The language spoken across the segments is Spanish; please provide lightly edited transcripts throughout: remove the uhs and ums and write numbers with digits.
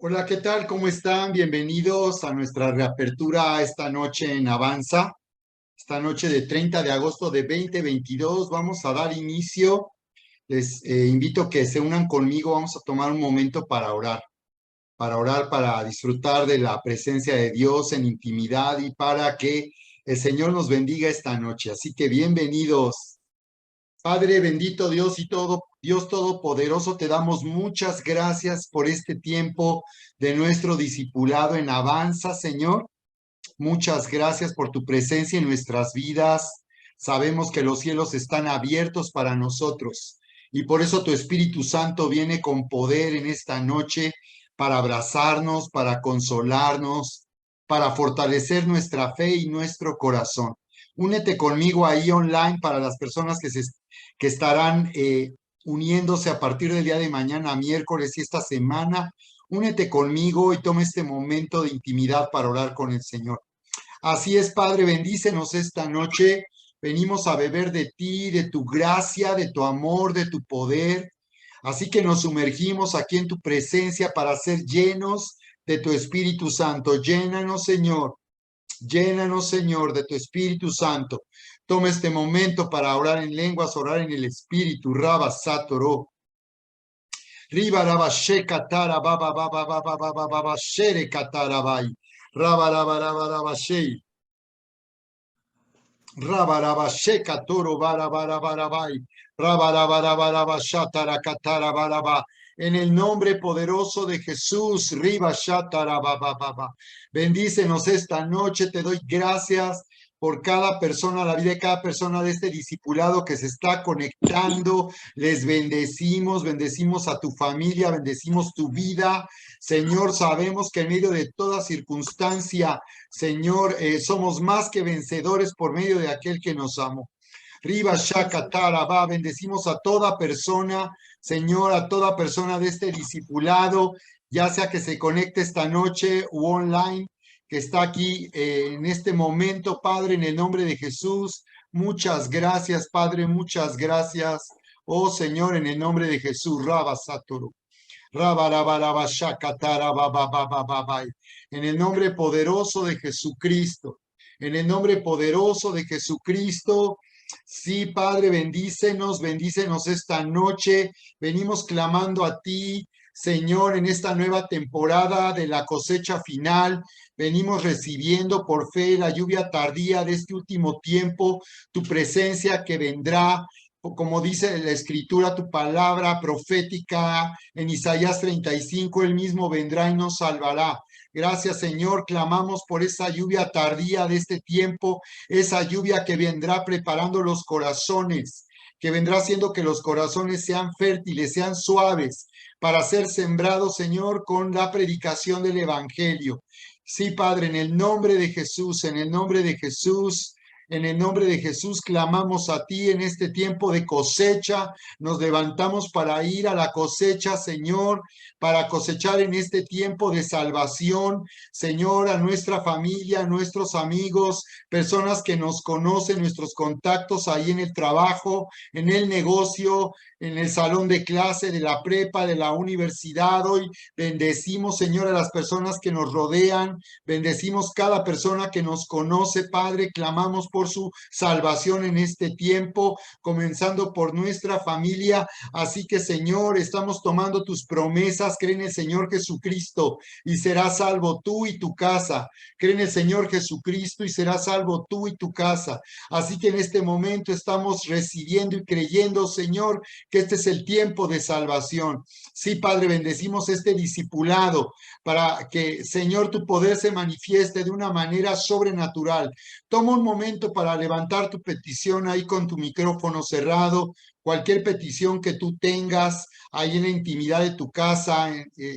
Hola, ¿qué tal? ¿Cómo están? Bienvenidos a nuestra reapertura esta noche en Avanza. Esta noche de 30 de agosto de 2022 vamos a dar inicio. Les invito a que se unan conmigo. Vamos a tomar un momento para orar, para disfrutar de la presencia de Dios en intimidad y para que el Señor nos bendiga esta noche. Así que bienvenidos. Padre bendito Dios y todo, Dios todopoderoso, te damos muchas gracias por este tiempo de nuestro discipulado en Avanza, Señor. Muchas gracias por tu presencia en nuestras vidas. Sabemos que los cielos están abiertos para nosotros y por eso tu Espíritu Santo viene con poder en esta noche para abrazarnos, para consolarnos, para fortalecer nuestra fe y nuestro corazón. Únete conmigo ahí online para las personas que estarán uniéndose a partir del día de mañana, miércoles y esta semana. Únete conmigo y toma este momento de intimidad para orar con el Señor. Así es, Padre, bendícenos esta noche. Venimos a beber de ti, de tu gracia, de tu amor, de tu poder. Así que nos sumergimos aquí en tu presencia para ser llenos de tu Espíritu Santo. Llénanos, Señor, de tu Espíritu Santo. Toma este momento para orar en lenguas, orar en el Espíritu. Rabba Satoro. Riba raba she katara baba baba baba baba baba shere katara bai. Raba raba raba raba she. Rabarabasheka toro barabarabai. Rabarabarabarabashataracatarababa. En el nombre poderoso de Jesús, Riba Shatarababa. Bendícenos esta noche, te doy gracias por cada persona, la vida de cada persona de este discipulado que se está conectando. Les bendecimos, bendecimos a tu familia, bendecimos tu vida. Señor, sabemos que en medio de toda circunstancia, Señor, somos más que vencedores por medio de aquel que nos amó. Riba Shakatara, va, bendecimos a toda persona, Señor, a toda persona de este discipulado, ya sea que se conecte esta noche u online, que está aquí en este momento, Padre, en el nombre de Jesús. Muchas gracias, Padre, muchas gracias. Oh Señor, en el nombre de Jesús, Rabba Saturu. Rabarabashakatarabababababay. En el nombre poderoso de Jesucristo, en el nombre poderoso de Jesucristo. Sí, Padre, bendícenos, bendícenos esta noche. Venimos clamando a ti, Señor, en esta nueva temporada de la cosecha final. Venimos recibiendo por fe la lluvia tardía de este último tiempo, tu presencia que vendrá, como dice la escritura, tu palabra profética en Isaías 35, él mismo vendrá y nos salvará. Gracias, Señor, clamamos por esa lluvia tardía de este tiempo, esa lluvia que vendrá preparando los corazones, que vendrá haciendo que los corazones sean fértiles, sean suaves, para ser sembrados, Señor, con la predicación del Evangelio. Sí, Padre, en el nombre de Jesús, en el nombre de Jesús. En el nombre de Jesús clamamos a ti en este tiempo de cosecha. Nos levantamos para ir a la cosecha, Señor, para cosechar en este tiempo de salvación, Señor, a nuestra familia, a nuestros amigos, personas que nos conocen, nuestros contactos ahí en el trabajo, en el negocio, en el salón de clase, de la prepa, de la universidad. Hoy bendecimos, Señor, a las personas que nos rodean, bendecimos cada persona que nos conoce, Padre, clamamos por su salvación en este tiempo, comenzando por nuestra familia. Así que, Señor, estamos tomando tus promesas. Cree en el Señor Jesucristo y serás salvo tú y tu casa. Cree en el Señor Jesucristo y serás salvo tú y tu casa. Así que en este momento estamos recibiendo y creyendo, Señor, que este es el tiempo de salvación. Sí, Padre, bendecimos este discipulado para que, Señor, tu poder se manifieste de una manera sobrenatural. Toma un momento para levantar tu petición ahí con tu micrófono cerrado, cualquier petición que tú tengas ahí en la intimidad de tu casa,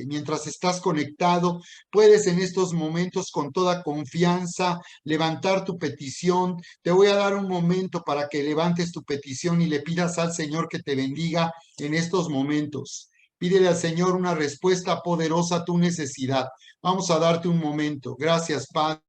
mientras estás conectado, puedes en estos momentos con toda confianza levantar tu petición. Te voy a dar un momento para que levantes tu petición y le pidas al Señor que te bendiga en estos momentos. Pídele al Señor una respuesta poderosa a tu necesidad. Vamos a darte un momento. Gracias, Padre.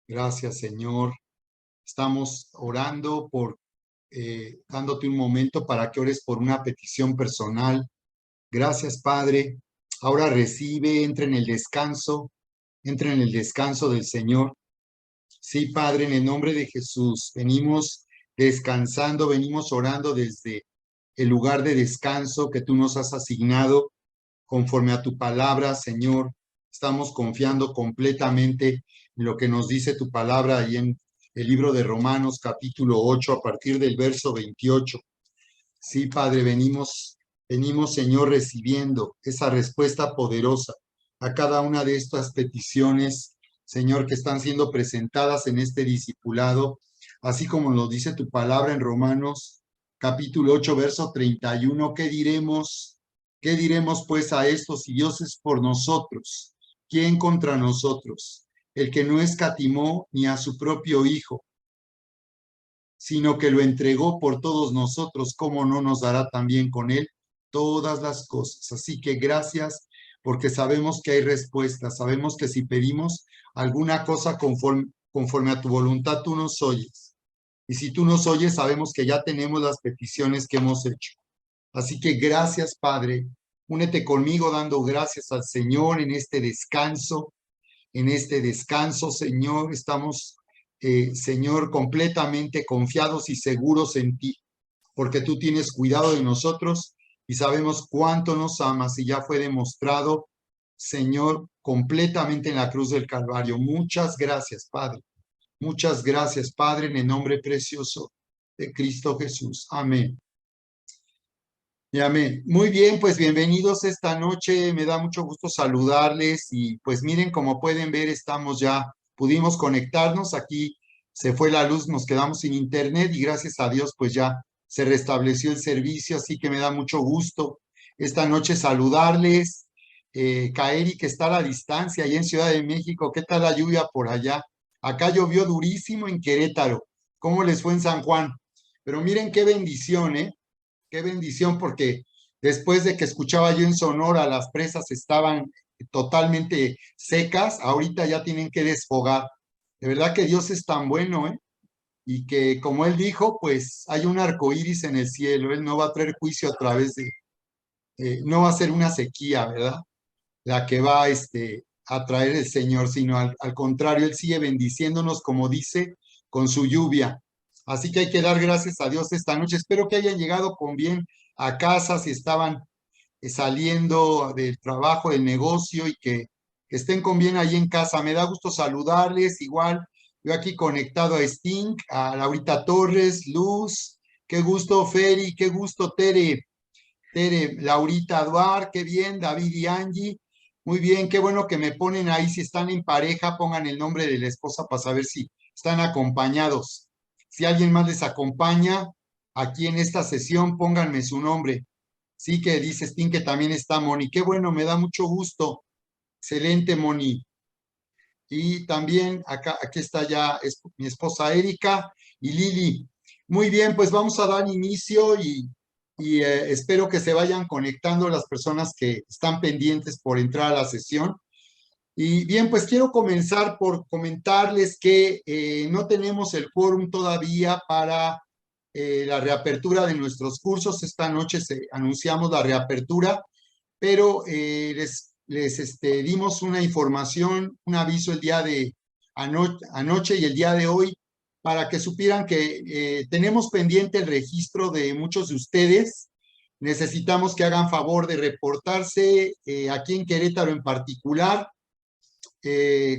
Gracias, Señor. Estamos orando dándote un momento para que ores por una petición personal. Gracias, Padre. Ahora recibe, entra en el descanso del Señor. Sí, Padre, en el nombre de Jesús, venimos descansando, venimos orando desde el lugar de descanso que tú nos has asignado conforme a tu palabra, Señor. Estamos confiando completamente en lo que nos dice tu palabra ahí en el libro de Romanos, capítulo 8, a partir del verso 28. Sí, Padre, venimos, Señor, recibiendo esa respuesta poderosa a cada una de estas peticiones, Señor, que están siendo presentadas en este discipulado, así como lo dice tu palabra en Romanos, capítulo 8, verso 31. ¿Qué diremos? ¿Qué diremos pues a esto? Si Dios es por nosotros, ¿quién contra nosotros? El que no escatimó ni a su propio Hijo, sino que lo entregó por todos nosotros, ¿cómo no nos dará también con él todas las cosas? Así que gracias, porque sabemos que hay respuestas, sabemos que si pedimos alguna cosa conforme a tu voluntad, tú nos oyes. Y si tú nos oyes, sabemos que ya tenemos las peticiones que hemos hecho. Así que gracias, Padre. Únete conmigo dando gracias al Señor en este descanso. En este descanso, Señor, estamos, Señor, completamente confiados y seguros en ti, porque tú tienes cuidado de nosotros y sabemos cuánto nos amas y ya fue demostrado, Señor, completamente en la cruz del Calvario. Muchas gracias, Padre. Muchas gracias, Padre, en el nombre precioso de Cristo Jesús. Amén. Y amén. Muy bien, pues bienvenidos esta noche. Me da mucho gusto saludarles y pues miren, como pueden ver, pudimos conectarnos. Aquí se fue la luz, nos quedamos sin internet y gracias a Dios pues ya se restableció el servicio, así que me da mucho gusto esta noche saludarles. Kaeri, que está a la distancia, ahí en Ciudad de México, ¿qué tal la lluvia por allá? Acá llovió durísimo en Querétaro. ¿Cómo les fue en San Juan? Pero miren qué bendición, ¿eh? Qué bendición, porque después de que escuchaba yo en Sonora, las presas estaban totalmente secas, ahorita ya tienen que desfogar. De verdad que Dios es tan bueno, ¿eh? Y que como Él dijo, pues hay un arco iris en el cielo. Él no va a traer juicio a través no va a ser una sequía, ¿verdad? La que va a traer el Señor, sino al contrario, Él sigue bendiciéndonos, como dice, con su lluvia. Así que hay que dar gracias a Dios esta noche. Espero que hayan llegado con bien a casa, si estaban saliendo del trabajo, del negocio y que estén con bien ahí en casa. Me da gusto saludarles. Igual, yo aquí conectado a Sting, a Laurita Torres, Luz, qué gusto, Feri, qué gusto, Laurita Duar, qué bien, David y Angie. Muy bien, qué bueno que me ponen ahí, si están en pareja, pongan el nombre de la esposa para saber si están acompañados. Si alguien más les acompaña aquí en esta sesión, pónganme su nombre. Sí, que dice Sting que también está Moni. Qué bueno, me da mucho gusto. Excelente, Moni. Y también aquí está ya mi esposa Erika y Lili. Muy bien, pues vamos a dar inicio y espero que se vayan conectando las personas que están pendientes por entrar a la sesión. Y bien, pues quiero comenzar por comentarles que no tenemos el quórum todavía para la reapertura de nuestros cursos. Esta noche anunciamos la reapertura, pero les dimos una información, un aviso el día de anoche y el día de hoy para que supieran que tenemos pendiente el registro de muchos de ustedes. Necesitamos que hagan favor de reportarse aquí en Querétaro en particular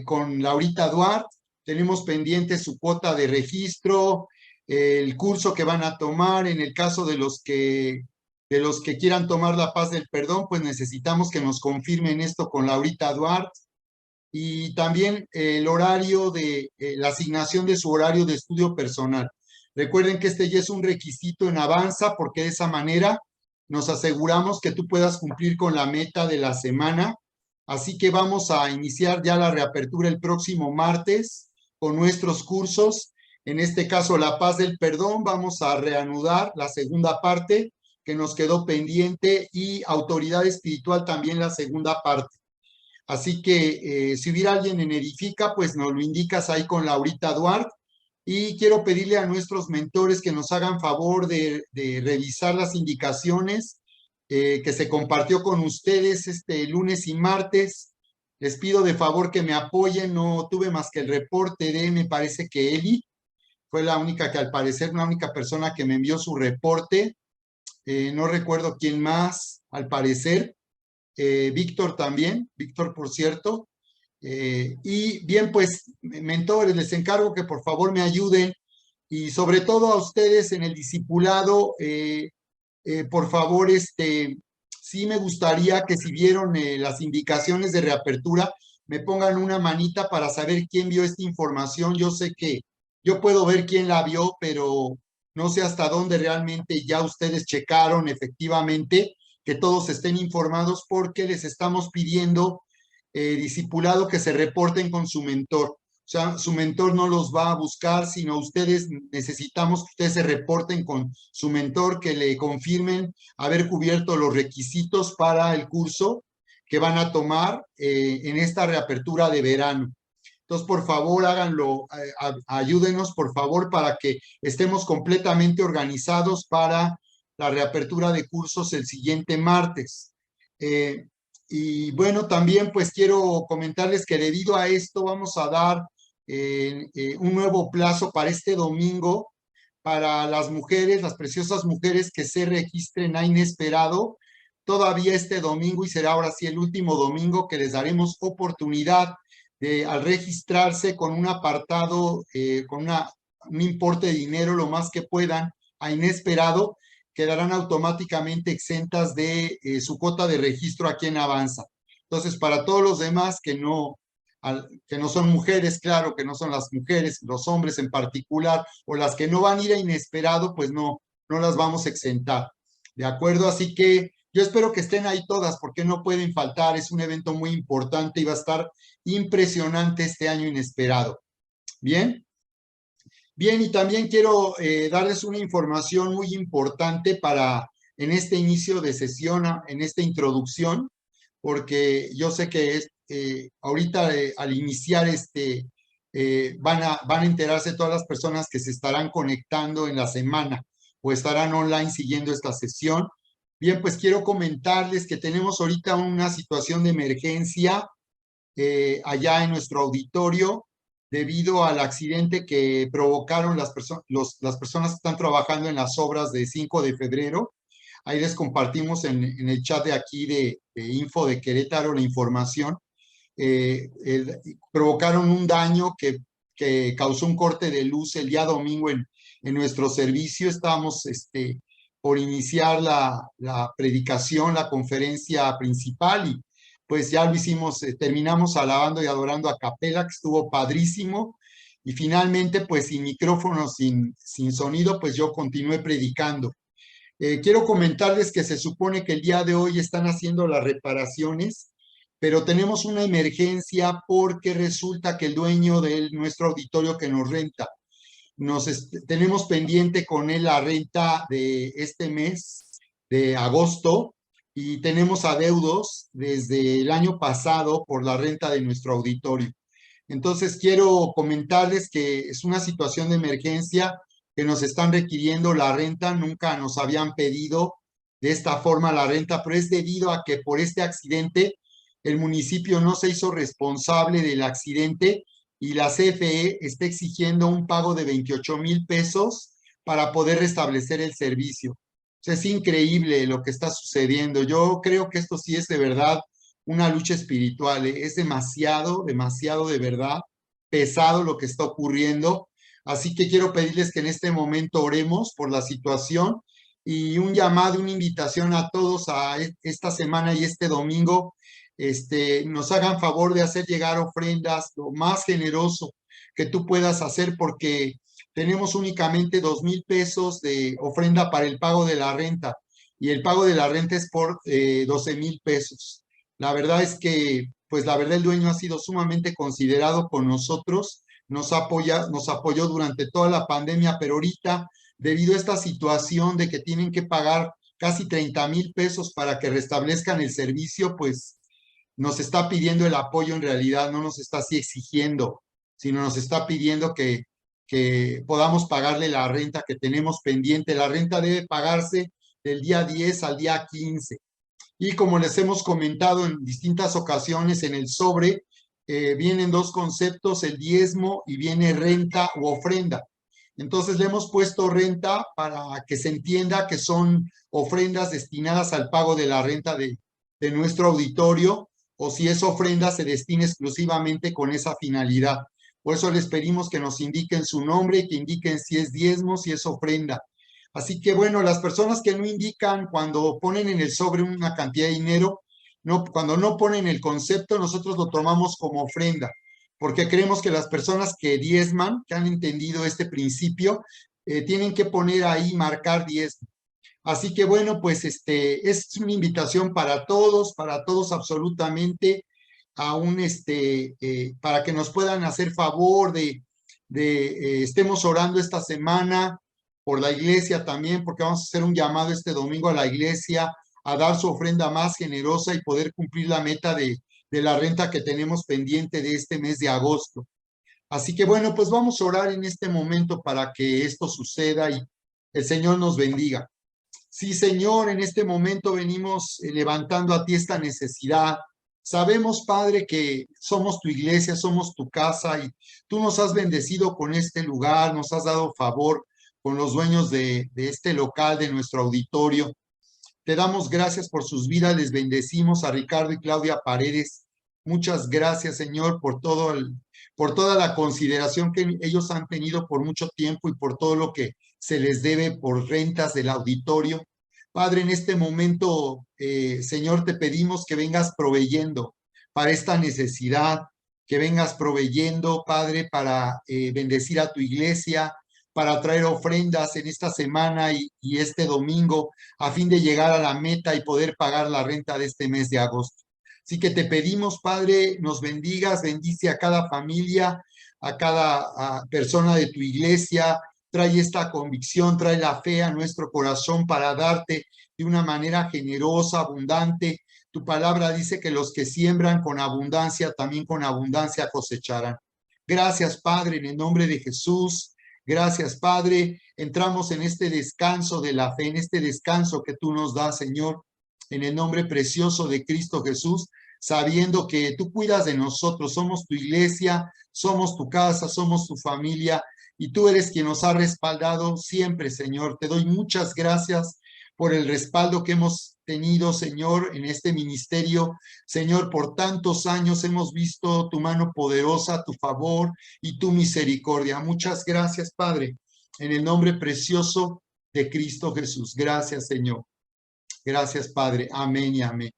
con Laurita Duarte. Tenemos pendiente su cuota de registro, el curso que van a tomar. En el caso de los que quieran tomar la paz del perdón, pues necesitamos que nos confirmen esto con Laurita Duarte. Y también el horario la asignación de su horario de estudio personal. Recuerden que este ya es un requisito en Avanza, porque de esa manera nos aseguramos que tú puedas cumplir con la meta de la semana. Así que vamos a iniciar ya la reapertura el próximo martes con nuestros cursos. En este caso, La Paz del Perdón, vamos a reanudar la segunda parte que nos quedó pendiente, y Autoridad Espiritual también la segunda parte. Así que si hubiera alguien en Edifica, pues nos lo indicas ahí con Laurita Duarte. Y quiero pedirle a nuestros mentores que nos hagan favor de revisar las indicaciones que se compartió con ustedes este lunes y martes. Les pido de favor que me apoyen. No tuve más que el reporte de, me parece que Eli fue la única que al parecer, la única persona que me envió su reporte. No recuerdo quién más, al parecer. Víctor también, Víctor por cierto. Y bien, pues, mentores, les encargo que por favor me ayuden y sobre todo a ustedes en el discipulado, por favor, sí me gustaría que si vieron las indicaciones de reapertura, me pongan una manita para saber quién vio esta información. Yo sé que yo puedo ver quién la vio, pero no sé hasta dónde realmente ya ustedes checaron efectivamente que todos estén informados porque les estamos pidiendo discipulado que se reporten con su mentor. O sea, su mentor no los va a buscar, sino ustedes necesitamos que ustedes se reporten con su mentor, que le confirmen haber cubierto los requisitos para el curso que van a tomar en esta reapertura de verano. Entonces, por favor, háganlo, ayúdenos, por favor, para que estemos completamente organizados para la reapertura de cursos el siguiente martes. Eh, y bueno, también pues quiero comentarles que debido a esto vamos a dar un nuevo plazo para este domingo para las mujeres, las preciosas mujeres que se registren a Inesperado todavía este domingo y será ahora sí el último domingo que les daremos oportunidad de, al registrarse con un apartado, un importe de dinero lo más que puedan a Inesperado, quedarán automáticamente exentas de su cuota de registro aquí en Avanza. Entonces, para todos los demás que no son mujeres, claro, que no son las mujeres, los hombres en particular, o las que no van a ir a Inesperado, pues no las vamos a exentar. ¿De acuerdo? Así que yo espero que estén ahí todas porque no pueden faltar. Es un evento muy importante y va a estar impresionante este año Inesperado. Bien. Bien, y también quiero darles una información muy importante para en este inicio de sesión, en esta introducción, porque yo sé que ahorita al iniciar van a enterarse todas las personas que se estarán conectando en la semana o estarán online siguiendo esta sesión. Bien, pues quiero comentarles que tenemos ahorita una situación de emergencia allá en nuestro auditorio debido al accidente que provocaron las personas que están trabajando en las obras de 5 de febrero. Ahí les compartimos en el chat de aquí de Info de Querétaro la información. Provocaron un daño que causó un corte de luz el día domingo en nuestro servicio. Estábamos por iniciar la predicación, la conferencia principal y pues ya lo hicimos, terminamos alabando y adorando a capela, que estuvo padrísimo. Y finalmente, pues sin micrófono, sin sonido, pues yo continué predicando. Quiero comentarles que se supone que el día de hoy están haciendo las reparaciones, pero tenemos una emergencia porque resulta que el dueño de nuestro auditorio que nos renta, tenemos pendiente con él la renta de este mes de agosto y tenemos adeudos desde el año pasado por la renta de nuestro auditorio. Entonces, quiero comentarles que es una situación de emergencia que nos están requiriendo la renta. Nunca nos habían pedido de esta forma la renta, pero es debido a que por este accidente el municipio no se hizo responsable del accidente y la CFE está exigiendo un pago de 28,000 pesos para poder restablecer el servicio. O sea, es increíble lo que está sucediendo. Yo creo que esto sí es de verdad una lucha espiritual. Es demasiado, demasiado de verdad pesado lo que está ocurriendo. Así que quiero pedirles que en este momento oremos por la situación y un llamado, una invitación a todos a esta semana y este domingo, nos hagan favor de hacer llegar ofrendas lo más generoso que tú puedas hacer porque tenemos únicamente 2,000 pesos de ofrenda para el pago de la renta y el pago de la renta es por 12,000 pesos. La verdad es que, pues la verdad el dueño ha sido sumamente considerado con nosotros, nos apoyó durante toda la pandemia, pero ahorita, debido a esta situación de que tienen que pagar casi 30,000 pesos para que restablezcan el servicio, pues nos está pidiendo el apoyo en realidad, no nos está así exigiendo, sino nos está pidiendo que podamos pagarle la renta que tenemos pendiente. La renta debe pagarse del día 10 al día 15. Y como les hemos comentado en distintas ocasiones, en el sobre vienen dos conceptos, el diezmo y viene renta u ofrenda. Entonces le hemos puesto renta para que se entienda que son ofrendas destinadas al pago de la renta de nuestro auditorio, o si es ofrenda se destina exclusivamente con esa finalidad. Por eso les pedimos que nos indiquen su nombre, que indiquen si es diezmo, si es ofrenda. Así que bueno, las personas que no indican cuando ponen en el sobre una cantidad de dinero, no, cuando no ponen el concepto, nosotros lo tomamos como ofrenda, porque creemos que las personas que diezman, que han entendido este principio, tienen que poner ahí, marcar diezmo. Así que bueno, pues es una invitación para todos absolutamente, para que nos puedan hacer favor de estemos orando esta semana por la iglesia también, porque vamos a hacer un llamado este domingo a la iglesia a dar su ofrenda más generosa y poder cumplir la meta de la renta que tenemos pendiente de este mes de agosto. Así que bueno, pues vamos a orar en este momento para que esto suceda y el Señor nos bendiga. Sí, Señor, en este momento venimos levantando a ti esta necesidad. Sabemos, Padre, que somos tu iglesia, somos tu casa y tú nos has bendecido con este lugar, nos has dado favor con los dueños de este local, de nuestro auditorio. Te damos gracias por sus vidas, les bendecimos a Ricardo y Claudia Paredes. Muchas gracias, Señor, por toda la consideración que ellos han tenido por mucho tiempo y por todo lo que se les debe por rentas del auditorio. Padre, en este momento, Señor, te pedimos que vengas proveyendo para esta necesidad, que vengas proveyendo, Padre, para bendecir a tu iglesia, para traer ofrendas en esta semana y este domingo, a fin de llegar a la meta y poder pagar la renta de este mes de agosto. Así que te pedimos, Padre, nos bendigas, bendice a cada familia, a cada persona de tu iglesia, trae esta convicción, trae la fe a nuestro corazón para darte de una manera generosa, abundante. Tu palabra dice que los que siembran con abundancia, también con abundancia cosecharán. Gracias, Padre, en el nombre de Jesús. Gracias, Padre. Entramos en este descanso de la fe, en este descanso que tú nos das, Señor, en el nombre precioso de Cristo Jesús, sabiendo que tú cuidas de nosotros, somos tu iglesia, somos tu casa, somos tu familia, y tú eres quien nos ha respaldado siempre, Señor. Te doy muchas gracias por el respaldo que hemos tenido, Señor, en este ministerio. Señor, por tantos años hemos visto tu mano poderosa, tu favor y tu misericordia. Muchas gracias, Padre, en el nombre precioso de Cristo Jesús. Gracias, Señor. Gracias, Padre. Amén y amén.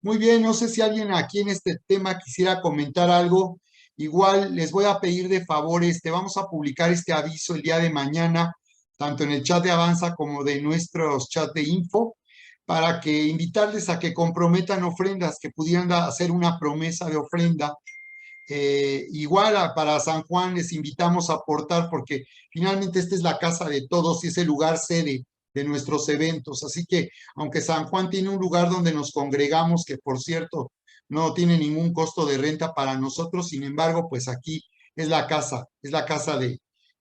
Muy bien, no sé si alguien aquí en este tema quisiera comentar algo. Igual les voy a pedir de favor, vamos a publicar este aviso el día de mañana, tanto en el chat de Avanza como de nuestros chats de info, para que invitarles a que comprometan ofrendas, que pudieran hacer una promesa de ofrenda. Igual para San Juan les invitamos a aportar porque finalmente esta es la casa de todos y es el lugar sede de nuestros eventos. Así que aunque San Juan tiene un lugar donde nos congregamos, que por cierto no tiene ningún costo de renta para nosotros, sin embargo, pues aquí es la casa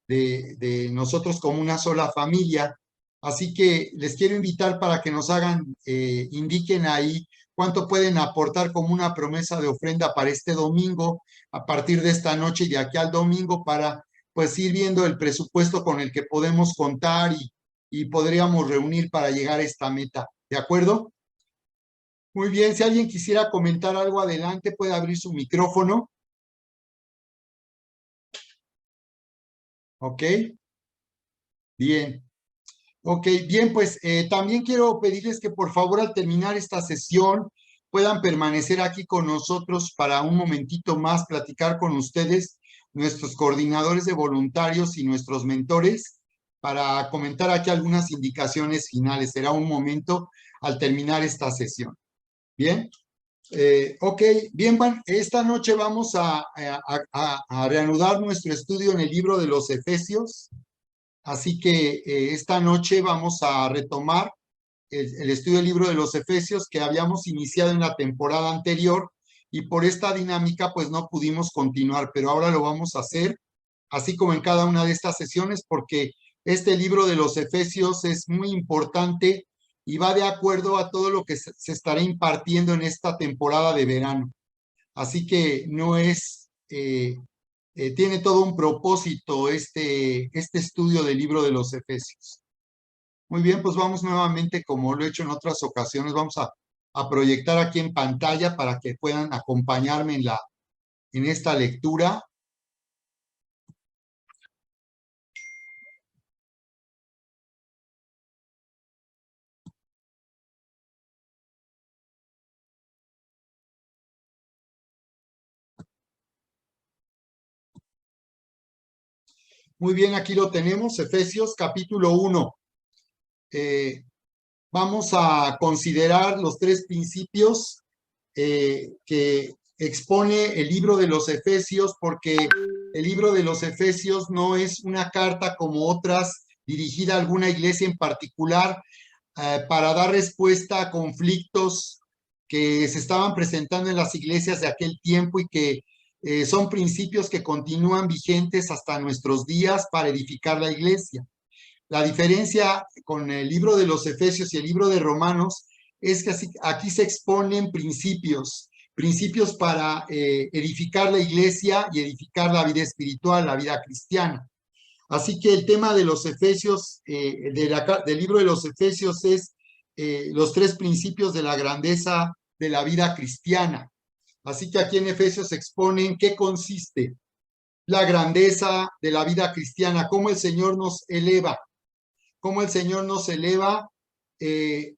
de nosotros como una sola familia. Así que les quiero invitar para que nos hagan, indiquen ahí cuánto pueden aportar como una promesa de ofrenda para este domingo, a partir de esta noche y de aquí al domingo, para pues ir viendo el presupuesto con el que podemos contar y podríamos reunir para llegar a esta meta. ¿De acuerdo? Muy bien, si alguien quisiera comentar algo adelante, puede abrir su micrófono. ¿Ok? Bien. Ok, bien, pues también quiero pedirles que por favor al terminar esta sesión puedan permanecer aquí con nosotros para un momentito más platicar con ustedes, nuestros coordinadores de voluntarios y nuestros mentores, para comentar aquí algunas indicaciones finales. Será un momento al terminar esta sesión. Bien. Ok, bien, esta noche vamos a reanudar nuestro estudio en el libro de los Efesios. Así que esta noche vamos a retomar el estudio del libro de los Efesios que habíamos iniciado en la temporada anterior y por esta dinámica pues no pudimos continuar, pero ahora lo vamos a hacer, así como en cada una de estas sesiones, porque este libro de los Efesios es muy importante y va de acuerdo a todo lo que se estará impartiendo en esta temporada de verano. Así que no es, tiene todo un propósito este estudio del libro de los Efesios. Muy bien, pues vamos nuevamente, como lo he hecho en otras ocasiones, vamos a proyectar aquí en pantalla para que puedan acompañarme en esta lectura. Muy bien, aquí lo tenemos, Efesios capítulo 1. Vamos a considerar los tres principios que expone el libro de los Efesios, porque el libro de los Efesios no es una carta como otras dirigida a alguna iglesia en particular para dar respuesta a conflictos que se estaban presentando en las iglesias de aquel tiempo y que son principios que continúan vigentes hasta nuestros días para edificar la iglesia. La diferencia con el libro de los Efesios y el libro de Romanos es que aquí se exponen principios para edificar la iglesia y edificar la vida espiritual, la vida cristiana. Así que el tema de los Efesios, del libro de los Efesios es los tres principios de la grandeza de la vida cristiana. Así que aquí en Efesios se exponen qué consiste la grandeza de la vida cristiana, cómo el Señor nos eleva,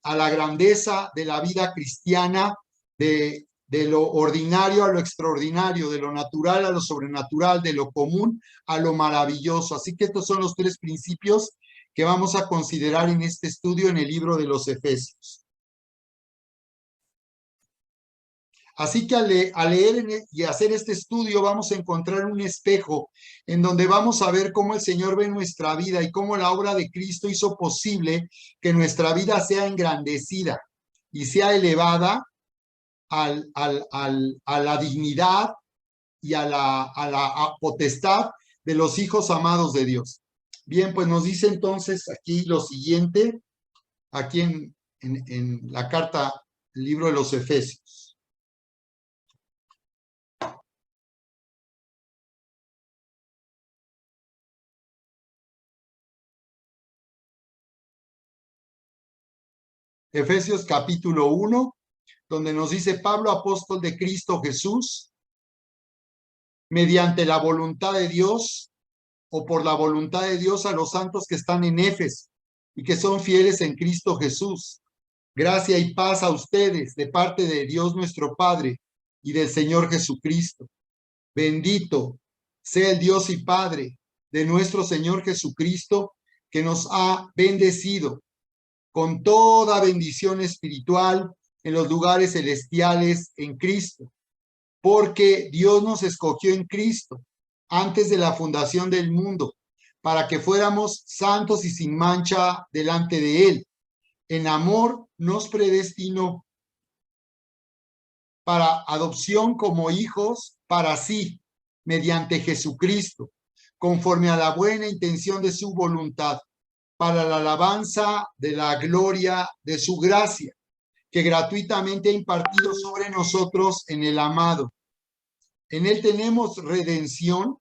a la grandeza de la vida cristiana, de lo ordinario a lo extraordinario, de lo natural a lo sobrenatural, de lo común a lo maravilloso. Así que estos son los tres principios que vamos a considerar en este estudio en el libro de los Efesios. Así que al leer y hacer este estudio vamos a encontrar un espejo en donde vamos a ver cómo el Señor ve nuestra vida y cómo la obra de Cristo hizo posible que nuestra vida sea engrandecida y sea elevada a la dignidad y a la potestad de los hijos amados de Dios. Bien, pues nos dice entonces aquí lo siguiente, aquí en la carta, el libro de los Efesios. Efesios capítulo 1, donde nos dice Pablo, apóstol de Cristo Jesús, mediante la voluntad de Dios o por la voluntad de Dios a los santos que están en Éfeso y que son fieles en Cristo Jesús. Gracia y paz a ustedes de parte de Dios nuestro Padre y del Señor Jesucristo. Bendito sea el Dios y Padre de nuestro Señor Jesucristo, que nos ha bendecido con toda bendición espiritual en los lugares celestiales en Cristo, porque Dios nos escogió en Cristo antes de la fundación del mundo, para que fuéramos santos y sin mancha delante de Él. En amor nos predestinó para adopción como hijos para sí, mediante Jesucristo, conforme a la buena intención de su voluntad, para la alabanza de la gloria de su gracia, que gratuitamente ha impartido sobre nosotros en el amado. En él tenemos redención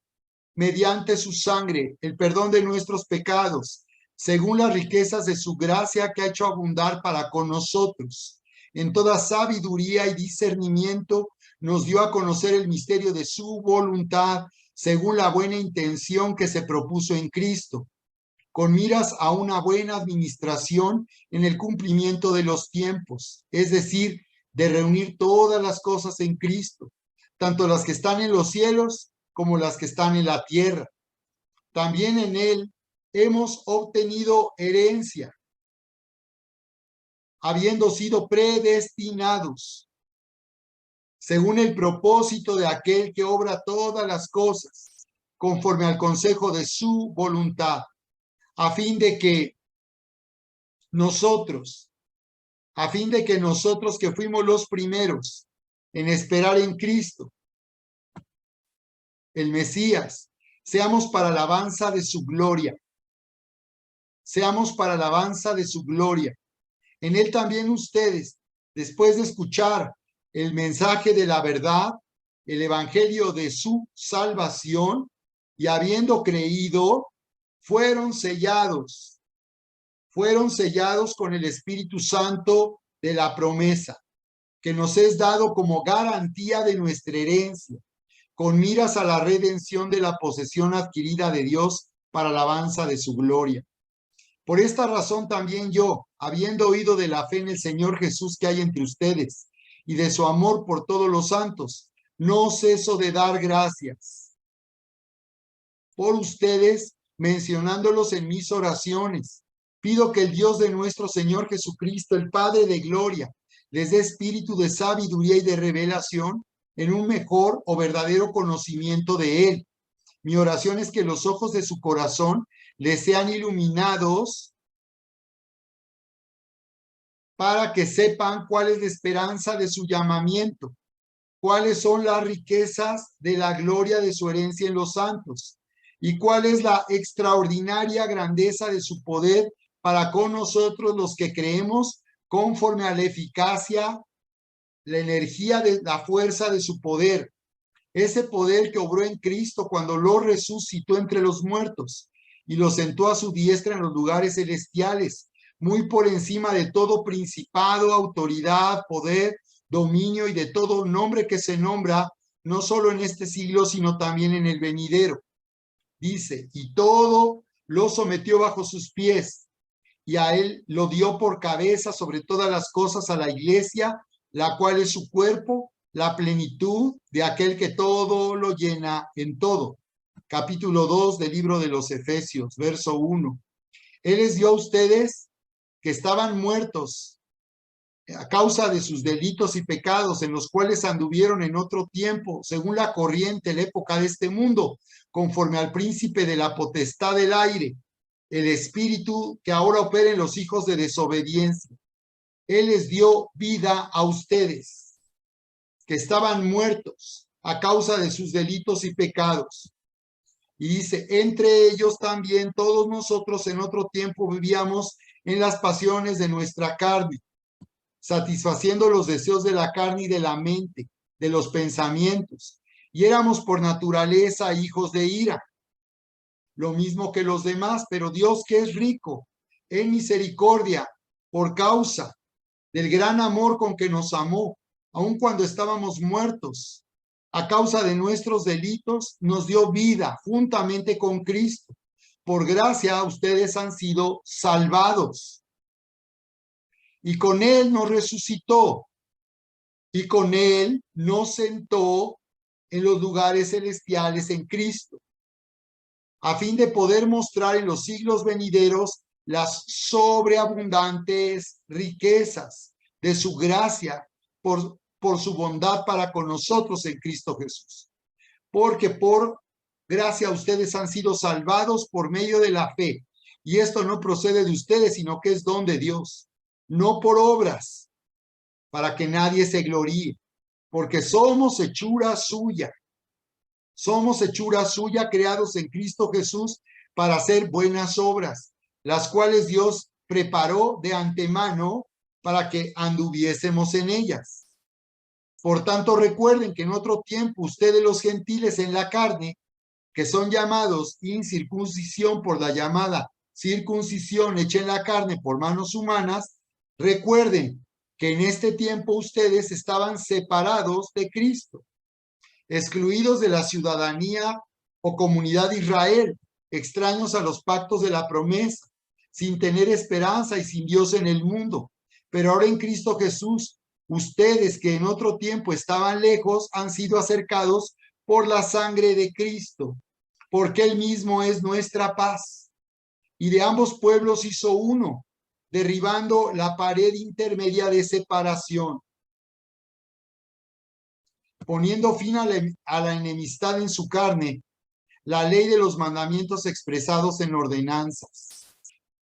mediante su sangre, el perdón de nuestros pecados, según las riquezas de su gracia que ha hecho abundar para con nosotros. En toda sabiduría y discernimiento nos dio a conocer el misterio de su voluntad, según la buena intención que se propuso en Cristo, con miras a una buena administración en el cumplimiento de los tiempos, es decir, de reunir todas las cosas en Cristo, tanto las que están en los cielos como las que están en la tierra. También en Él hemos obtenido herencia, habiendo sido predestinados, según el propósito de aquel que obra todas las cosas, conforme al consejo de su voluntad, a fin de que nosotros que fuimos los primeros, en esperar en Cristo, el Mesías. Seamos para alabanza de su gloria. Seamos para alabanza de su gloria. En él también ustedes, después de escuchar el mensaje de la verdad, el evangelio de su salvación, y habiendo creído, fueron sellados con el Espíritu Santo de la promesa, que nos es dado como garantía de nuestra herencia, con miras a la redención de la posesión adquirida de Dios para alabanza de su gloria. Por esta razón también yo, habiendo oído de la fe en el Señor Jesús que hay entre ustedes y de su amor por todos los santos, no ceso de dar gracias por ustedes, mencionándolos en mis oraciones. Pido que el Dios de nuestro Señor Jesucristo, el Padre de gloria, les dé espíritu de sabiduría y de revelación en un mejor o verdadero conocimiento de Él. Mi oración es que los ojos de su corazón les sean iluminados para que sepan cuál es la esperanza de su llamamiento, cuáles son las riquezas de la gloria de su herencia en los santos y cuál es la extraordinaria grandeza de su poder para con nosotros los que creemos conforme a la eficacia, la energía de la fuerza de su poder, ese poder que obró en Cristo cuando lo resucitó entre los muertos y lo sentó a su diestra en los lugares celestiales, muy por encima de todo principado, autoridad, poder, dominio y de todo nombre que se nombra, no solo en este siglo, sino también en el venidero. Dice, y todo lo sometió bajo sus pies, y a él lo dio por cabeza sobre todas las cosas a la iglesia, la cual es su cuerpo, la plenitud de aquel que todo lo llena en todo. Capítulo 2 del libro de los Efesios, verso 1. Él les dio a ustedes que estaban muertos a causa de sus delitos y pecados, en los cuales anduvieron en otro tiempo, según la corriente, la época de este mundo, conforme al príncipe de la potestad del aire, el espíritu que ahora opera en los hijos de desobediencia. Él les dio vida a ustedes, que estaban muertos a causa de sus delitos y pecados. Y dice, entre ellos también todos nosotros en otro tiempo vivíamos en las pasiones de nuestra carne, satisfaciendo los deseos de la carne y de la mente, de los pensamientos, y éramos por naturaleza hijos de ira, lo mismo que los demás, pero Dios, que es rico en misericordia, por causa del gran amor con que nos amó, aun cuando estábamos muertos, a causa de nuestros delitos, nos dio vida juntamente con Cristo. Por gracia ustedes han sido salvados. Y con Él nos resucitó. Y con Él nos sentó en los lugares celestiales en Cristo, a fin de poder mostrar en los siglos venideros las sobreabundantes riquezas de su gracia por su bondad para con nosotros en Cristo Jesús. Porque por gracia ustedes han sido salvados por medio de la fe. Y esto no procede de ustedes, sino que es don de Dios, no por obras, para que nadie se gloríe, porque somos hechura suya. Somos hechura suya, creados en Cristo Jesús para hacer buenas obras, las cuales Dios preparó de antemano para que anduviésemos en ellas. Por tanto, recuerden que en otro tiempo ustedes los gentiles en la carne, que son llamados incircuncisión por la llamada circuncisión hecha en la carne por manos humanas, recuerden que en este tiempo ustedes estaban separados de Cristo, excluidos de la ciudadanía o comunidad de Israel, extraños a los pactos de la promesa, sin tener esperanza y sin Dios en el mundo. Pero ahora en Cristo Jesús, ustedes que en otro tiempo estaban lejos han sido acercados por la sangre de Cristo, porque Él mismo es nuestra paz. Y de ambos pueblos hizo uno, derribando la pared intermedia de separación, poniendo fin a la enemistad en su carne, la ley de los mandamientos expresados en ordenanzas,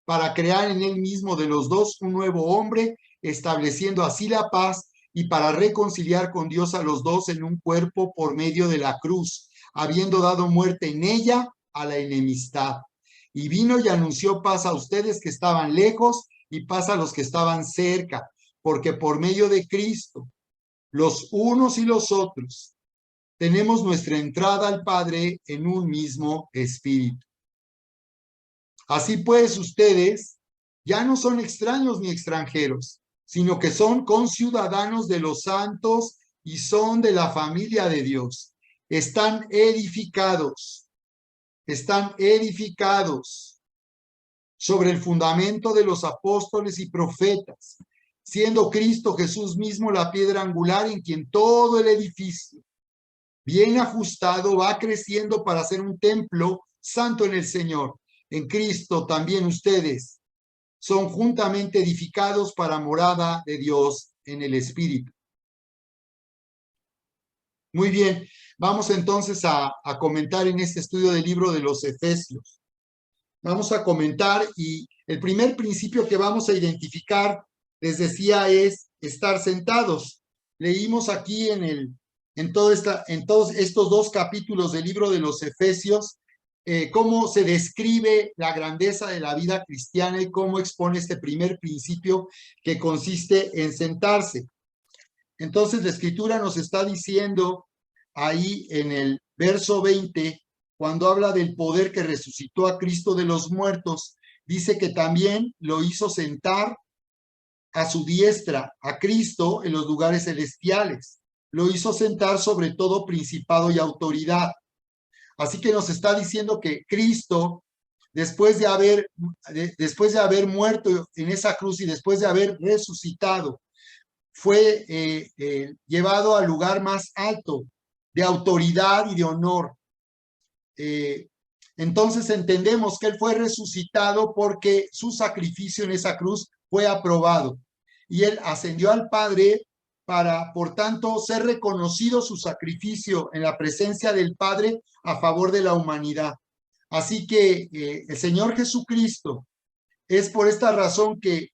para crear en él mismo de los dos un nuevo hombre, estableciendo así la paz y para reconciliar con Dios a los dos en un cuerpo por medio de la cruz, habiendo dado muerte en ella a la enemistad. Y vino y anunció paz a ustedes que estaban lejos y paz a los que estaban cerca, porque por medio de Cristo, los unos y los otros, tenemos nuestra entrada al Padre en un mismo espíritu. Así pues, ustedes ya no son extraños ni extranjeros, sino que son conciudadanos de los santos y son de la familia de Dios. Están edificados sobre el fundamento de los apóstoles y profetas, siendo Cristo Jesús mismo la piedra angular en quien todo el edificio, bien ajustado, va creciendo para ser un templo santo en el Señor. En Cristo también ustedes son juntamente edificados para morada de Dios en el Espíritu. Muy bien, vamos entonces a comentar en este estudio del libro de los Efesios. Vamos a comentar y el primer principio que vamos a identificar, les decía, es estar sentados. Leímos aquí en todos estos dos capítulos del libro de los Efesios, cómo se describe la grandeza de la vida cristiana y cómo expone este primer principio que consiste en sentarse. Entonces la Escritura nos está diciendo ahí en el verso 20, cuando habla del poder que resucitó a Cristo de los muertos, dice que también lo hizo sentar a su diestra, a Cristo, en los lugares celestiales. Lo hizo sentar sobre todo principado y autoridad. Así que nos está diciendo que Cristo, después de haber muerto en esa cruz y después de haber resucitado, fue llevado al lugar más alto de autoridad y de honor. Entonces entendemos que Él fue resucitado porque su sacrificio en esa cruz fue aprobado. Y Él ascendió al Padre para, por tanto, ser reconocido su sacrificio en la presencia del Padre a favor de la humanidad. Así que el Señor Jesucristo es por esta razón que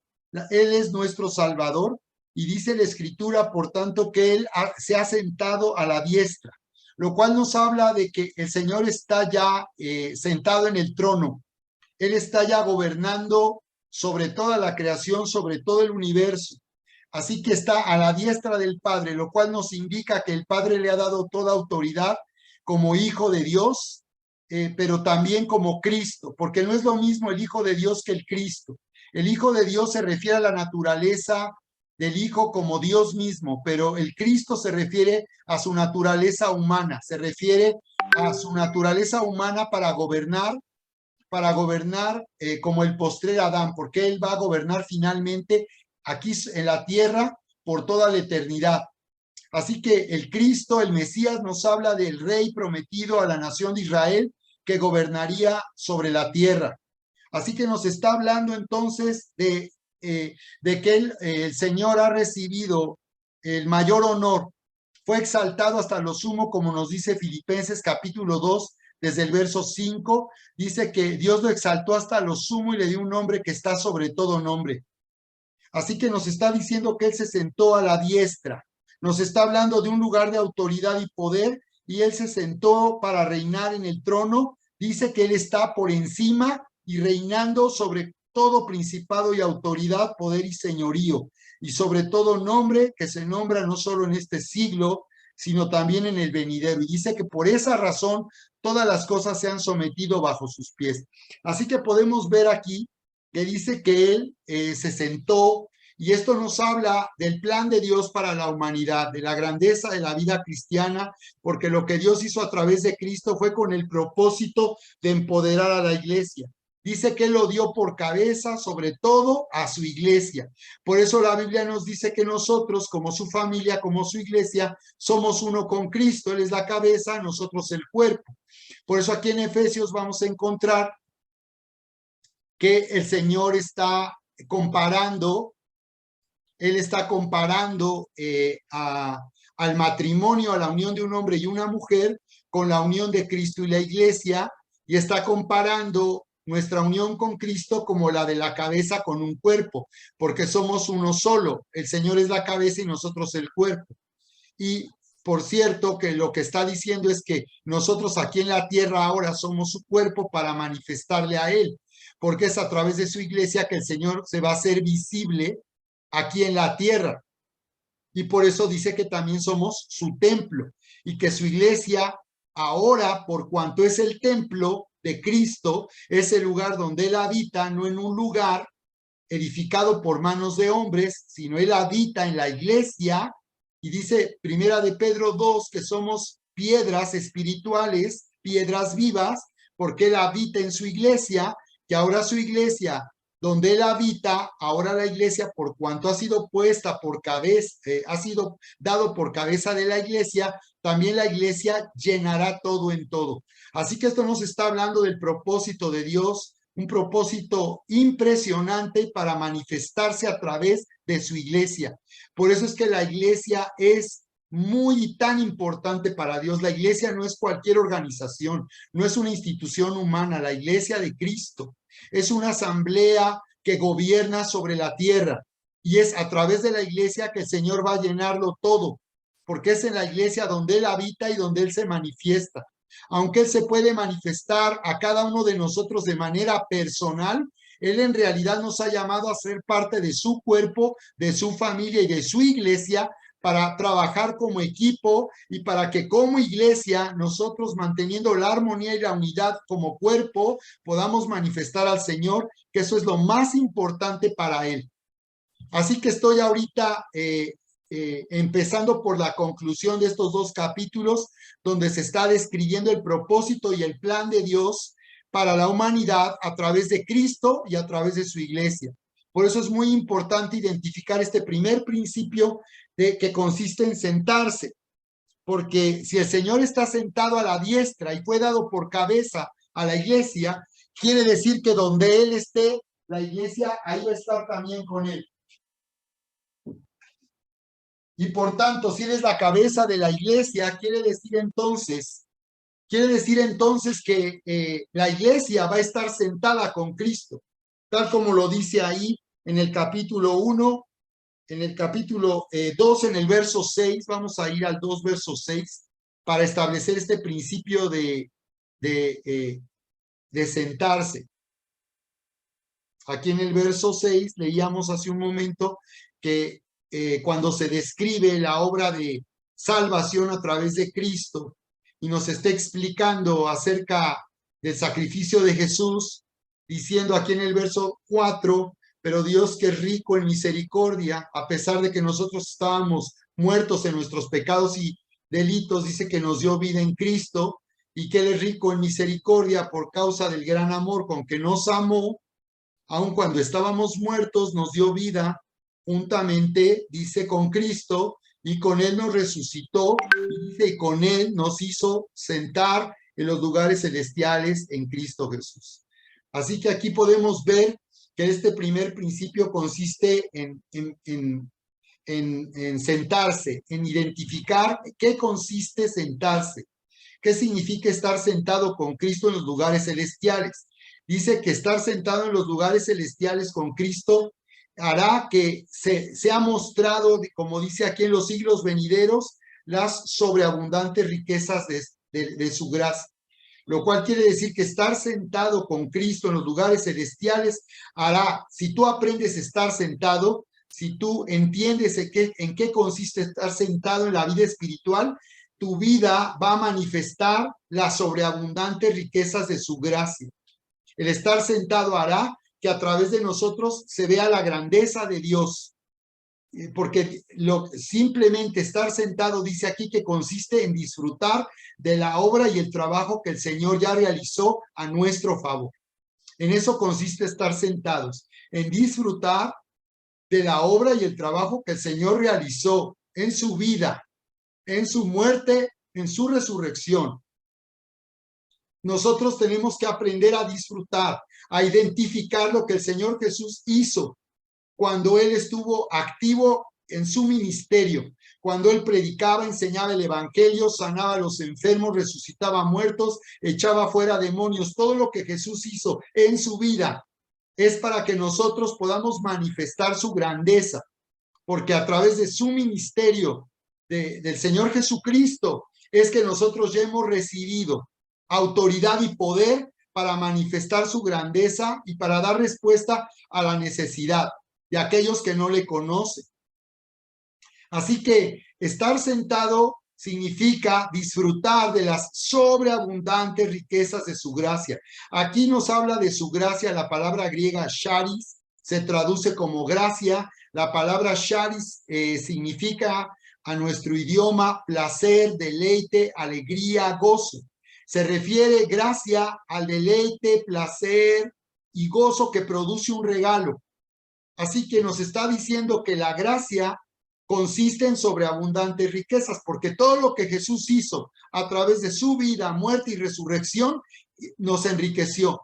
Él es nuestro Salvador, y dice la Escritura, por tanto, que Él se ha sentado a la diestra, lo cual nos habla de que el Señor está ya sentado en el trono. Él está ya gobernando sobre toda la creación, sobre todo el universo. Así que está a la diestra del Padre, lo cual nos indica que el Padre le ha dado toda autoridad como Hijo de Dios, pero también como Cristo, porque no es lo mismo el Hijo de Dios que el Cristo. El Hijo de Dios se refiere a la naturaleza del Hijo como Dios mismo, pero el Cristo se refiere a su naturaleza humana, se refiere a su naturaleza humana para gobernar como el postrer Adán, porque Él va a gobernar finalmente aquí en la tierra por toda la eternidad. Así que el Cristo, el Mesías, nos habla del Rey prometido a la nación de Israel que gobernaría sobre la tierra. Así que nos está hablando entonces de que el Señor ha recibido el mayor honor. Fue exaltado hasta lo sumo, como nos dice Filipenses capítulo 2, desde el verso 5, dice que Dios lo exaltó hasta lo sumo y le dio un nombre que está sobre todo nombre. Así que nos está diciendo que Él se sentó a la diestra. Nos está hablando de un lugar de autoridad y poder, y Él se sentó para reinar en el trono. Dice que Él está por encima y reinando sobre todo principado y autoridad, poder y señorío, y sobre todo nombre que se nombra no solo en este siglo, sino también en el venidero. Y dice que por esa razón todas las cosas se han sometido bajo sus pies. Así que podemos ver aquí que dice que Él se sentó, y esto nos habla del plan de Dios para la humanidad, de la grandeza de la vida cristiana, porque lo que Dios hizo a través de Cristo fue con el propósito de empoderar a la iglesia. Dice que Él lo dio por cabeza, sobre todo a su iglesia. Por eso la Biblia nos dice que nosotros, como su familia, como su iglesia, somos uno con Cristo. Él es la cabeza, nosotros el cuerpo. Por eso aquí en Efesios vamos a encontrar que el Señor está comparando, Él está comparando al matrimonio, a la unión de un hombre y una mujer, con la unión de Cristo y la iglesia, y está comparando nuestra unión con Cristo como la de la cabeza con un cuerpo, porque somos uno solo. El Señor es la cabeza y nosotros el cuerpo. Y por cierto, que lo que está diciendo es que nosotros aquí en la tierra ahora somos su cuerpo para manifestarle a Él, porque es a través de su iglesia que el Señor se va a hacer visible aquí en la tierra. Y por eso dice que también somos su templo y que su iglesia ahora, por cuanto es el templo de Cristo, es el lugar donde Él habita, no en un lugar edificado por manos de hombres, sino Él habita en la iglesia. Y dice Primera de Pedro 2 que somos piedras espirituales, piedras vivas, porque Él habita en su iglesia, que ahora su iglesia, donde Él habita, ahora la iglesia, por cuanto ha sido puesta por cabeza, ha sido dado por cabeza de la iglesia, también la iglesia llenará todo en todo. Así que esto nos está hablando del propósito de Dios, un propósito impresionante para manifestarse a través de su iglesia. Por eso es que la iglesia es muy tan importante para Dios. La iglesia no es cualquier organización, no es una institución humana. La iglesia de Cristo es una asamblea que gobierna sobre la tierra y es a través de la iglesia que el Señor va a llenarlo todo, porque es en la iglesia donde Él habita y donde Él se manifiesta. Aunque Él se puede manifestar a cada uno de nosotros de manera personal, Él en realidad nos ha llamado a ser parte de su cuerpo, de su familia y de su iglesia para trabajar como equipo y para que como iglesia nosotros manteniendo la armonía y la unidad como cuerpo podamos manifestar al Señor, que eso es lo más importante para Él. Así que estoy ahorita empezando por la conclusión de estos dos capítulos, donde se está describiendo el propósito y el plan de Dios para la humanidad a través de Cristo y a través de su iglesia. Por eso es muy importante identificar este primer principio que consiste en sentarse, porque si el Señor está sentado a la diestra y fue dado por cabeza a la iglesia, quiere decir que donde Él esté, la iglesia ahí va a estar también con Él. Y por tanto, si Él es la cabeza de la iglesia, quiere decir entonces que la iglesia va a estar sentada con Cristo, tal como lo dice ahí en el capítulo 1, en el capítulo 2, en el verso 6, vamos a ir al 2, verso 6, para establecer este principio de sentarse. Aquí en el verso 6 leíamos hace un momento que cuando se describe la obra de salvación a través de Cristo y nos está explicando acerca del sacrificio de Jesús, diciendo aquí en el verso 4, pero Dios que es rico en misericordia, a pesar de que nosotros estábamos muertos en nuestros pecados y delitos, dice que nos dio vida en Cristo y que Él es rico en misericordia por causa del gran amor con que nos amó, aun cuando estábamos muertos, nos dio vida juntamente, dice, con Cristo, y con Él nos resucitó, y dice, y con Él nos hizo sentar en los lugares celestiales en Cristo Jesús. Así que aquí podemos ver que este primer principio consiste en sentarse, en identificar qué consiste sentarse, qué significa estar sentado con Cristo en los lugares celestiales. Dice que estar sentado en los lugares celestiales con Cristo hará que sea mostrado, como dice aquí, en los siglos venideros, las sobreabundantes riquezas de su gracia. Lo cual quiere decir que estar sentado con Cristo en los lugares celestiales hará, si tú aprendes a estar sentado, si tú entiendes en qué consiste estar sentado en la vida espiritual, tu vida va a manifestar las sobreabundantes riquezas de su gracia. El estar sentado hará que a través de nosotros se vea la grandeza de Dios, porque simplemente estar sentado dice aquí que consiste en disfrutar de la obra y el trabajo que el Señor ya realizó a nuestro favor. En eso consiste estar sentados, en disfrutar de la obra y el trabajo que el Señor realizó en su vida, en su muerte, en su resurrección. Nosotros tenemos que aprender a disfrutar, a identificar lo que el Señor Jesús hizo cuando Él estuvo activo en su ministerio, cuando él predicaba, enseñaba el evangelio, sanaba a los enfermos, resucitaba a muertos, echaba fuera demonios. Todo lo que Jesús hizo en su vida es para que nosotros podamos manifestar su grandeza, porque a través de su ministerio, del Señor Jesucristo, es que nosotros ya hemos recibido autoridad y poder para manifestar su grandeza y para dar respuesta a la necesidad de aquellos que no le conocen. Así que estar sentado significa disfrutar de las sobreabundantes riquezas de su gracia. Aquí nos habla de su gracia, la palabra griega charis se traduce como gracia. La palabra charis significa a nuestro idioma placer, deleite, alegría, gozo. Se refiere gracia al deleite, placer y gozo que produce un regalo. Así que nos está diciendo que la gracia consiste en sobreabundantes riquezas, porque todo lo que Jesús hizo a través de su vida, muerte y resurrección nos enriqueció.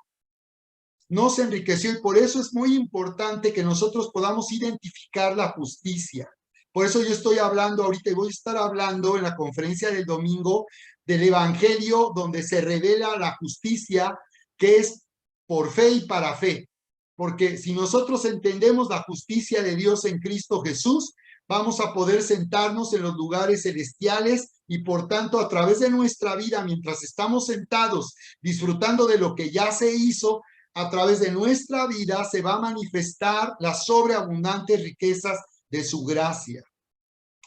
Nos enriqueció, y por eso es muy importante que nosotros podamos identificar la justicia. Por eso yo estoy hablando ahorita y voy a estar hablando en la conferencia del domingo del Evangelio, donde se revela la justicia que es por fe y para fe. Porque si nosotros entendemos la justicia de Dios en Cristo Jesús, vamos a poder sentarnos en los lugares celestiales y por tanto a través de nuestra vida, mientras estamos sentados disfrutando de lo que ya se hizo, a través de nuestra vida se va a manifestar las sobreabundantes riquezas de su gracia.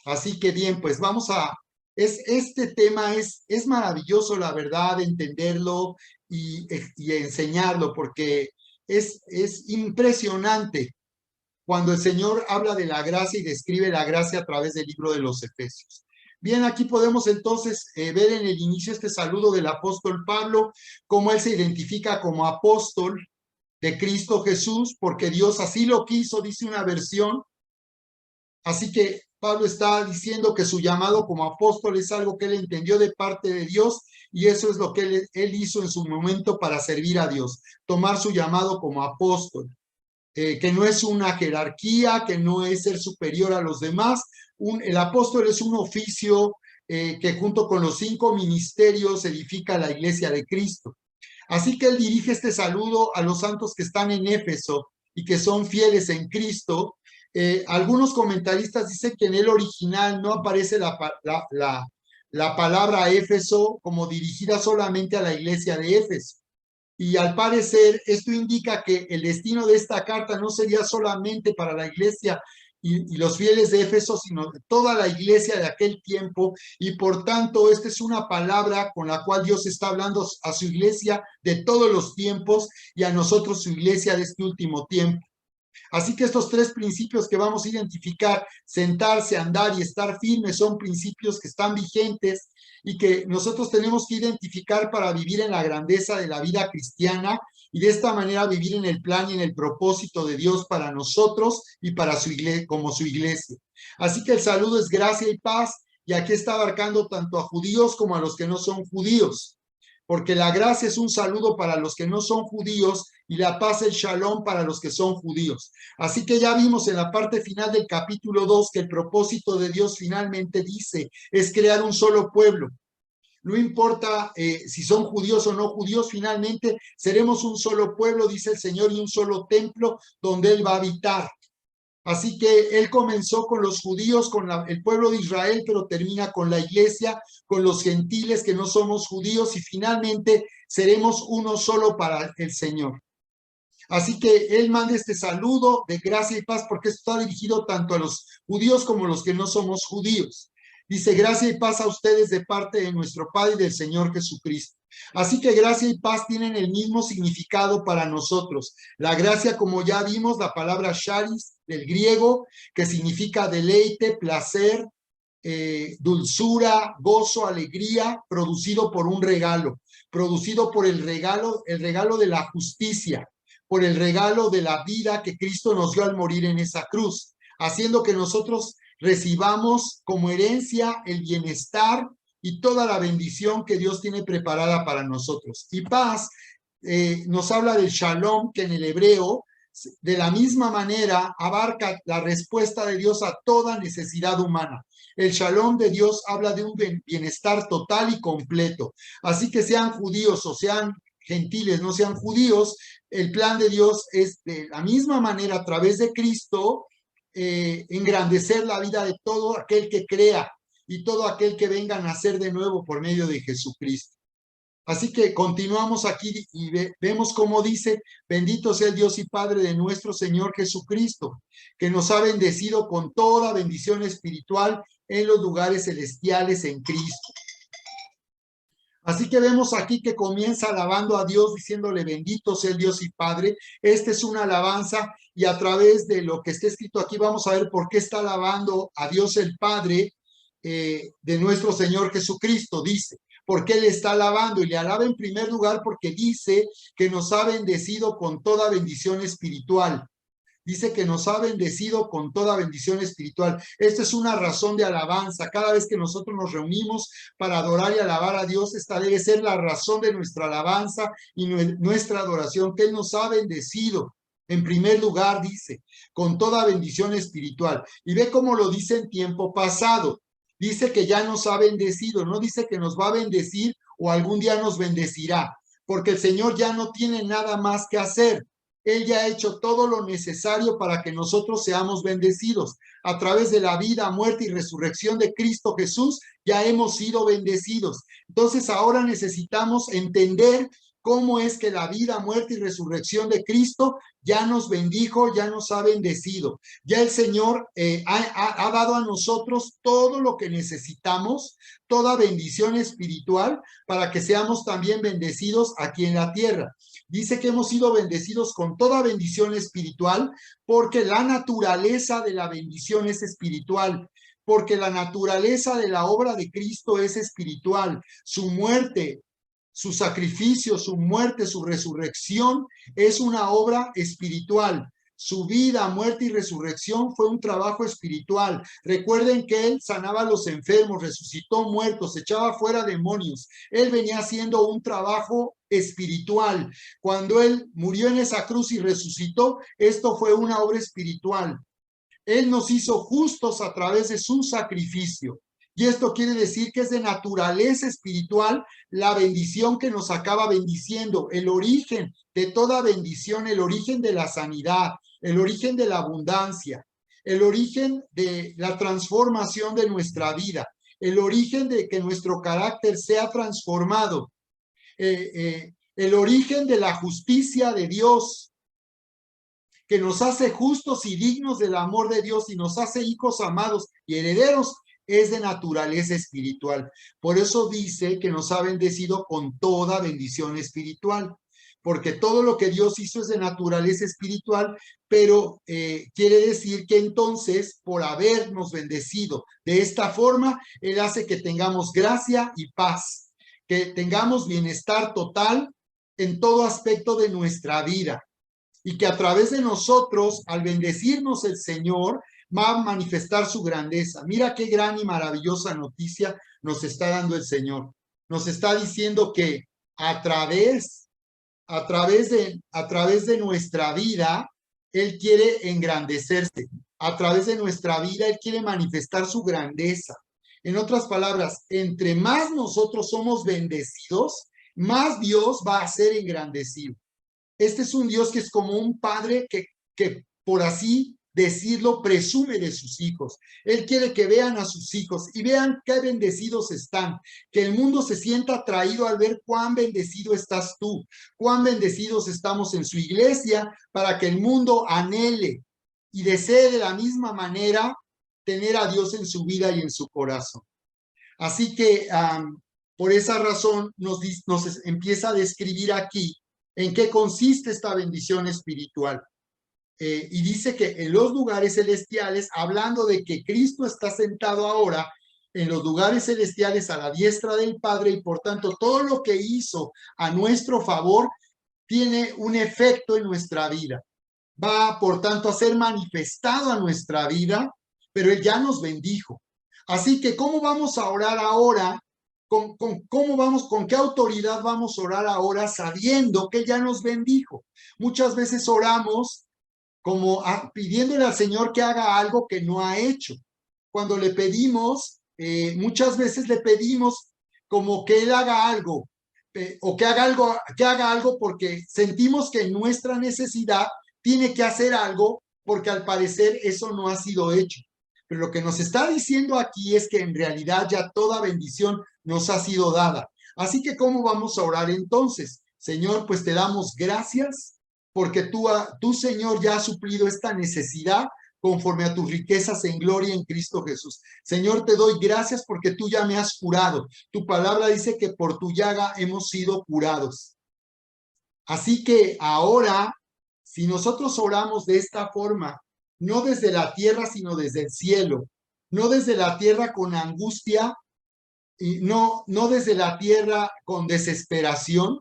Así que bien, pues vamos a... este tema es maravilloso, la verdad, entenderlo y enseñarlo, porque es impresionante cuando el Señor habla de la gracia y describe la gracia a través del libro de los Efesios. Bien, aquí podemos entonces ver en el inicio este saludo del apóstol Pablo, cómo él se identifica como apóstol de Cristo Jesús, porque Dios así lo quiso, dice una versión. Así que Pablo está diciendo que su llamado como apóstol es algo que él entendió de parte de Dios, y eso es lo que él hizo en su momento para servir a Dios, tomar su llamado como apóstol. Que no es una jerarquía, que no es ser superior a los demás. El apóstol es un oficio que junto con los 5 ministerios edifica la iglesia de Cristo. Así que él dirige este saludo a los santos que están en Éfeso y que son fieles en Cristo. Algunos comentaristas dicen que en el original no aparece la palabra Éfeso como dirigida solamente a la iglesia de Éfeso. Y al parecer esto indica que el destino de esta carta no sería solamente para la iglesia y los fieles de Éfeso, sino de toda la iglesia de aquel tiempo, y por tanto esta es una palabra con la cual Dios está hablando a su iglesia de todos los tiempos y a nosotros su iglesia de este último tiempo. Así que estos 3 principios que vamos a identificar, sentarse, andar y estar firmes, son principios que están vigentes y que nosotros tenemos que identificar para vivir en la grandeza de la vida cristiana y de esta manera vivir en el plan y en el propósito de Dios para nosotros y para su iglesia, como su iglesia. Así que el saludo es gracia y paz, y aquí está abarcando tanto a judíos como a los que no son judíos, porque la gracia es un saludo para los que no son judíos y la paz el shalom para los que son judíos. Así que ya vimos en la parte final del capítulo 2 que el propósito de Dios finalmente dice es crear un solo pueblo. No importa si son judíos o no judíos, finalmente seremos un solo pueblo, dice el Señor, y un solo templo donde Él va a habitar. Así que Él comenzó con los judíos, con el pueblo de Israel, pero termina con la iglesia, con los gentiles que no somos judíos, y finalmente seremos uno solo para el Señor. Así que Él manda este saludo de gracia y paz, porque esto está dirigido tanto a los judíos como a los que no somos judíos. Dice, gracia y paz a ustedes de parte de nuestro Padre y del Señor Jesucristo. Así que gracia y paz tienen el mismo significado para nosotros. La gracia, como ya vimos, la palabra charis del griego, que significa deleite, placer, dulzura, gozo, alegría, producido por un regalo, producido por el regalo de la justicia, por el regalo de la vida que Cristo nos dio al morir en esa cruz, haciendo que nosotros recibamos como herencia el bienestar y toda la bendición que Dios tiene preparada para nosotros. Y paz nos habla del shalom, que en el hebreo de la misma manera abarca la respuesta de Dios a toda necesidad humana. El shalom de Dios habla de un bienestar total y completo. Así que sean judíos o sean gentiles, no sean judíos, el plan de Dios es de la misma manera a través de Cristo engrandecer la vida de todo aquel que crea y todo aquel que venga a nacer de nuevo por medio de Jesucristo. Así que continuamos aquí y vemos cómo dice, bendito sea el Dios y Padre de nuestro Señor Jesucristo, que nos ha bendecido con toda bendición espiritual en los lugares celestiales en Cristo. Así que vemos aquí que comienza alabando a Dios, diciéndole bendito sea el Dios y Padre. Esta es una alabanza y a través de lo que está escrito aquí vamos a ver por qué está alabando a Dios el Padre de nuestro Señor Jesucristo. Dice, porque Él está alabando y le alaba en primer lugar porque dice que nos ha bendecido con toda bendición espiritual. Dice que nos ha bendecido con toda bendición espiritual. Esta es una razón de alabanza. Cada vez que nosotros nos reunimos para adorar y alabar a Dios, esta debe ser la razón de nuestra alabanza y nuestra adoración, que Él nos ha bendecido. En primer lugar, dice, con toda bendición espiritual. Y ve cómo lo dice en tiempo pasado. Dice que ya nos ha bendecido, no dice que nos va a bendecir o algún día nos bendecirá, porque el Señor ya no tiene nada más que hacer. Él ya ha hecho todo lo necesario para que nosotros seamos bendecidos. A través de la vida, muerte y resurrección de Cristo Jesús, ya hemos sido bendecidos. Entonces ahora necesitamos entender cómo es que la vida, muerte y resurrección de Cristo ya nos bendijo, ya nos ha bendecido. Ya el Señor ha dado a nosotros todo lo que necesitamos, toda bendición espiritual para que seamos también bendecidos aquí en la tierra. Dice que hemos sido bendecidos con toda bendición espiritual porque la naturaleza de la bendición es espiritual, porque la naturaleza de la obra de Cristo es espiritual. Su muerte, su sacrificio, su muerte, su resurrección es una obra espiritual. Su vida, muerte y resurrección fue un trabajo espiritual. Recuerden que Él sanaba a los enfermos, resucitó muertos, echaba fuera demonios. Él venía haciendo un trabajo espiritual. Cuando Él murió en esa cruz y resucitó, esto fue una obra espiritual. Él nos hizo justos a través de su sacrificio. Y esto quiere decir que es de naturaleza espiritual la bendición que nos acaba bendiciendo, el origen de toda bendición, el origen de la sanidad, el origen de la abundancia, el origen de la transformación de nuestra vida, el origen de que nuestro carácter sea transformado, el origen de la justicia de Dios, que nos hace justos y dignos del amor de Dios y nos hace hijos amados y herederos, es de naturaleza espiritual. Por eso dice que nos ha bendecido con toda bendición espiritual, porque todo lo que Dios hizo es de naturaleza espiritual, pero quiere decir que entonces, por habernos bendecido de esta forma, Él hace que tengamos gracia y paz, que tengamos bienestar total en todo aspecto de nuestra vida. Y que a través de nosotros, al bendecirnos el Señor, va a manifestar su grandeza. Mira qué gran y maravillosa noticia nos está dando el Señor. Nos está diciendo que a través de nuestra vida, Él quiere engrandecerse. A través de nuestra vida, Él quiere manifestar su grandeza. En otras palabras, entre más nosotros somos bendecidos, más Dios va a ser engrandecido. Este es un Dios que es como un padre que, por así decirlo, presume de sus hijos. Él quiere que vean a sus hijos y vean qué bendecidos están, que el mundo se sienta atraído al ver cuán bendecido estás tú, cuán bendecidos estamos en su iglesia, para que el mundo anhele y desee de la misma manera tener a Dios en su vida y en su corazón. Así que por esa razón nos empieza a describir aquí en qué consiste esta bendición espiritual. Y dice que en los lugares celestiales, hablando de que Cristo está sentado ahora en los lugares celestiales a la diestra del Padre, y por tanto todo lo que hizo a nuestro favor tiene un efecto en nuestra vida. Va, por tanto, a ser manifestado a nuestra vida, pero Él ya nos bendijo. Así que, ¿cómo vamos a orar ahora? ¿Con qué autoridad vamos a orar ahora sabiendo que ya nos bendijo? Muchas veces oramos como pidiéndole al Señor que haga algo que no ha hecho. Cuando le pedimos, muchas veces le pedimos como que Él haga algo, o que haga algo porque sentimos que nuestra necesidad tiene que hacer algo, porque al parecer eso no ha sido hecho. Pero lo que nos está diciendo aquí es que en realidad ya toda bendición nos ha sido dada. Así que, ¿cómo vamos a orar entonces? Señor, pues te damos gracias porque tú, Señor, ya has suplido esta necesidad conforme a tus riquezas en gloria en Cristo Jesús. Señor, te doy gracias porque tú ya me has curado. Tu palabra dice que por tu llaga hemos sido curados. Así que ahora, si nosotros oramos de esta forma, no desde la tierra, sino desde el cielo, no desde la tierra con angustia y no desde la tierra con desesperación,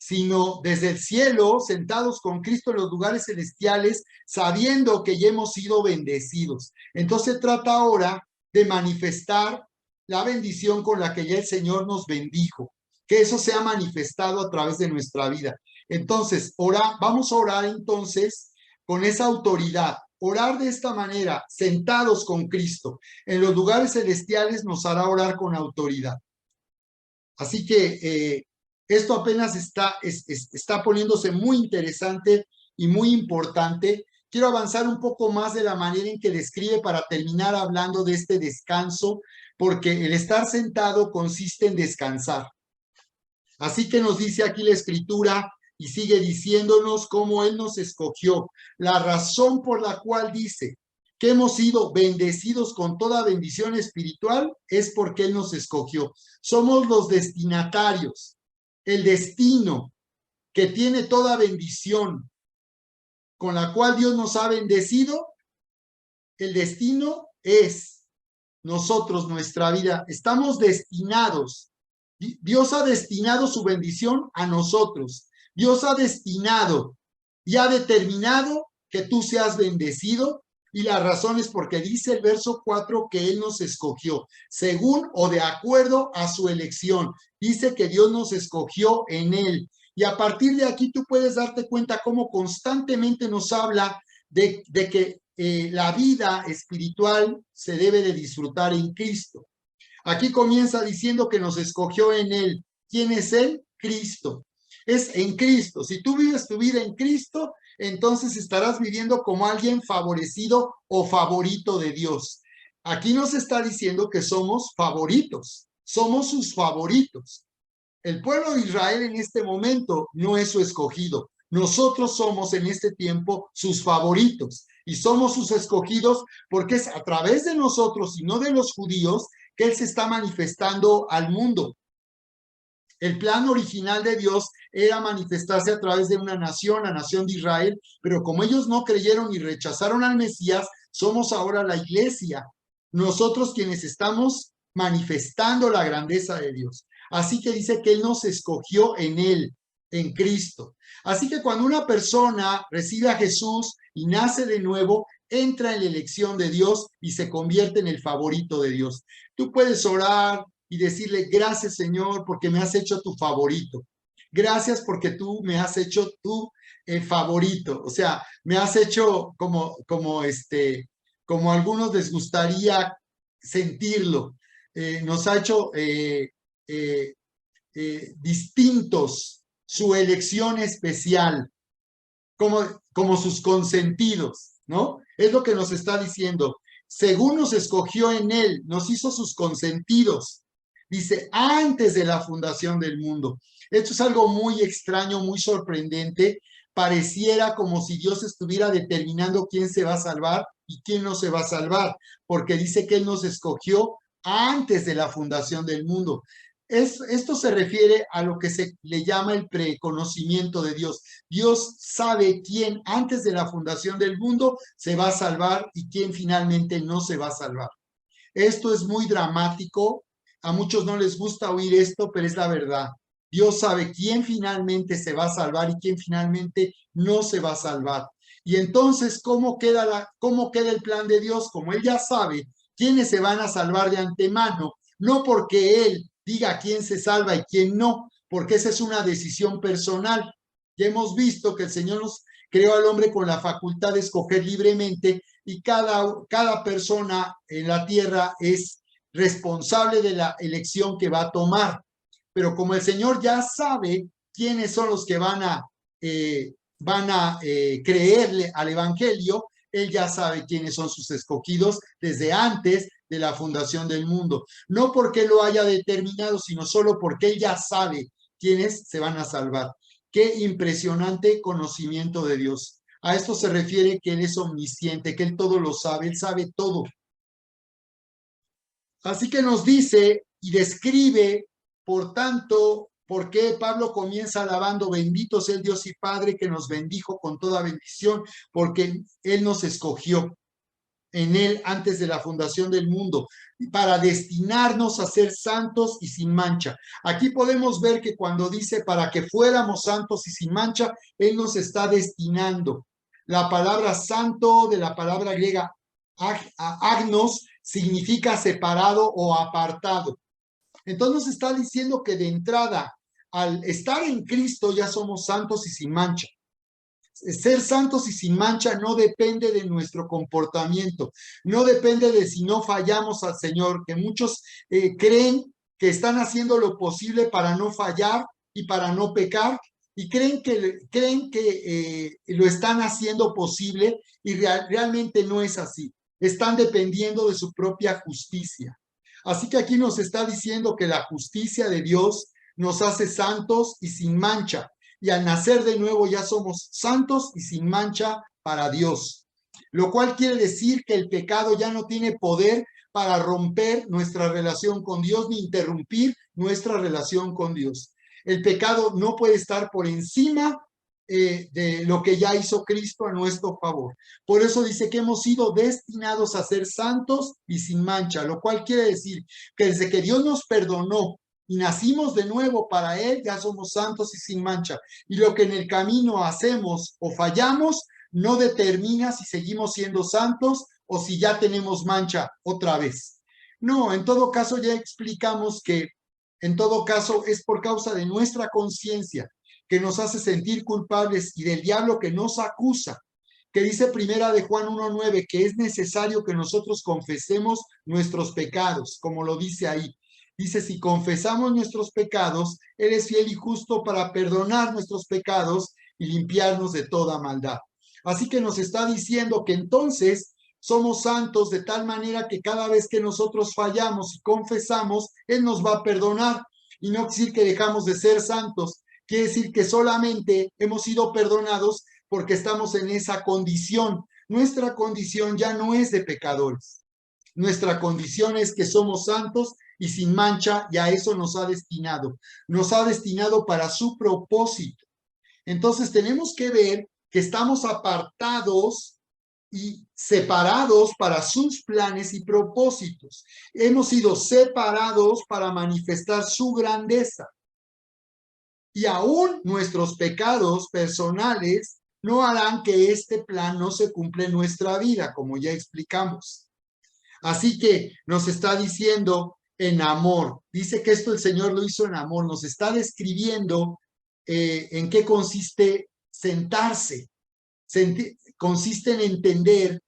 sino desde el cielo, sentados con Cristo en los lugares celestiales, sabiendo que ya hemos sido bendecidos. Entonces se trata ahora de manifestar la bendición con la que ya el Señor nos bendijo, que eso sea manifestado a través de nuestra vida. Entonces, vamos a orar entonces con esa autoridad. Orar de esta manera, sentados con Cristo en los lugares celestiales, nos hará orar con autoridad. Así que esto apenas está poniéndose muy interesante y muy importante. Quiero avanzar un poco más de la manera en que describe para terminar hablando de este descanso, porque el estar sentado consiste en descansar. Así que nos dice aquí la Escritura y sigue diciéndonos cómo Él nos escogió. La razón por la cual dice que hemos sido bendecidos con toda bendición espiritual es porque Él nos escogió. Somos los destinatarios. El destino que tiene toda bendición con la cual Dios nos ha bendecido, el destino es nosotros, nuestra vida. Estamos destinados. Dios ha destinado su bendición a nosotros. Dios ha destinado y ha determinado que tú seas bendecido, y la razón es porque dice el verso 4 que Él nos escogió según o de acuerdo a su elección. Dice que Dios nos escogió en Él. Y a partir de aquí tú puedes darte cuenta cómo constantemente nos habla de que la vida espiritual se debe de disfrutar en Cristo. Aquí comienza diciendo que nos escogió en Él. ¿Quién es Él? Cristo. Es en Cristo. Si tú vives tu vida en Cristo, entonces estarás viviendo como alguien favorecido o favorito de Dios. Aquí nos está diciendo que somos favoritos, somos sus favoritos. El pueblo de Israel en este momento no es su escogido. Nosotros somos en este tiempo sus favoritos y somos sus escogidos porque es a través de nosotros y no de los judíos que Él se está manifestando al mundo. El plan original de Dios era manifestarse a través de una nación, la nación de Israel, pero como ellos no creyeron y rechazaron al Mesías, somos ahora la iglesia, nosotros quienes estamos manifestando la grandeza de Dios. Así que dice que Él nos escogió en Él, en Cristo. Así que cuando una persona recibe a Jesús y nace de nuevo, entra en la elección de Dios y se convierte en el favorito de Dios. Tú puedes orar y decirle: gracias, Señor, porque me has hecho tu favorito. Gracias porque tú me has hecho tu favorito. O sea, me has hecho como a algunos les gustaría sentirlo. Nos ha hecho distintos, su elección especial, como sus consentidos, ¿no? Es lo que nos está diciendo. Según nos escogió en Él, nos hizo sus consentidos. Dice, antes de la fundación del mundo. Esto es algo muy extraño, muy sorprendente. Pareciera como si Dios estuviera determinando quién se va a salvar y quién no se va a salvar, porque dice que Él nos escogió antes de la fundación del mundo. Esto se refiere a lo que se le llama el preconocimiento de Dios. Dios sabe quién antes de la fundación del mundo se va a salvar y quién finalmente no se va a salvar. Esto es muy dramático. A muchos no les gusta oír esto, pero es la verdad. Dios sabe quién finalmente se va a salvar y quién finalmente no se va a salvar. Y entonces, ¿cómo queda el plan de Dios? Como Él ya sabe quiénes se van a salvar de antemano, no porque Él diga quién se salva y quién no, porque esa es una decisión personal. Ya hemos visto que el Señor Creó al hombre con la facultad de escoger libremente y cada persona en la tierra es responsable de la elección que va a tomar. Pero como el Señor ya sabe quiénes son los que van a creerle al Evangelio, Él ya sabe quiénes son sus escogidos desde antes de la fundación del mundo. No porque lo haya determinado, sino solo porque Él ya sabe quiénes se van a salvar. Qué impresionante conocimiento de Dios. A esto se refiere que Él es omnisciente, que Él todo lo sabe, Él sabe todo. Así que nos dice y describe, por tanto, por qué Pablo comienza alabando: bendito sea el Dios y Padre que nos bendijo con toda bendición, porque Él nos escogió en Él antes de la fundación del mundo, para destinarnos a ser santos y sin mancha. Aquí podemos ver que cuando dice para que fuéramos santos y sin mancha, Él nos está destinando. La palabra santo, de la palabra griega agnos, significa separado o apartado. Entonces nos está diciendo que de entrada, al estar en Cristo, ya somos santos y sin mancha. Ser santos y sin mancha no depende de nuestro comportamiento, no depende de si no fallamos al Señor, que muchos creen que están haciendo lo posible para no fallar y para no pecar, y creen que lo están haciendo posible y realmente no es así. Están dependiendo de su propia justicia. Así que aquí nos está diciendo que la justicia de Dios nos hace santos y sin mancha, y al nacer de nuevo ya somos santos y sin mancha para Dios, lo cual quiere decir que el pecado ya no tiene poder para romper nuestra relación con Dios ni interrumpir nuestra relación con Dios. El pecado no puede estar por encima de lo que ya hizo Cristo a nuestro favor. Por eso dice que hemos sido destinados a ser santos y sin mancha, lo cual quiere decir que desde que Dios nos perdonó y nacimos de nuevo para Él, ya somos santos y sin mancha. Y lo que en el camino hacemos o fallamos no determina si seguimos siendo santos o si ya tenemos mancha otra vez. No, en todo caso ya explicamos que en todo caso es por causa de nuestra conciencia que nos hace sentir culpables y del diablo que nos acusa, que dice primera de Juan 1:9 que es necesario que nosotros confesemos nuestros pecados, como lo dice ahí. Dice, si confesamos nuestros pecados, Él es fiel y justo para perdonar nuestros pecados y limpiarnos de toda maldad. Así que nos está diciendo que entonces somos santos de tal manera que cada vez que nosotros fallamos y confesamos, Él nos va a perdonar. Y no quiere decir que dejamos de ser santos, quiere decir que solamente hemos sido perdonados porque estamos en esa condición. Nuestra condición ya no es de pecadores. Nuestra condición es que somos santos y sin mancha, y a eso nos ha destinado. Nos ha destinado para su propósito. Entonces tenemos que ver que estamos apartados y separados para sus planes y propósitos. Hemos sido separados para manifestar su grandeza. Y aún nuestros pecados personales no harán que este plan no se cumpla en nuestra vida, como ya explicamos. Así que nos está diciendo en amor. Dice que esto el Señor lo hizo en amor. Nos está describiendo en qué consiste sentarse. Consiste en entender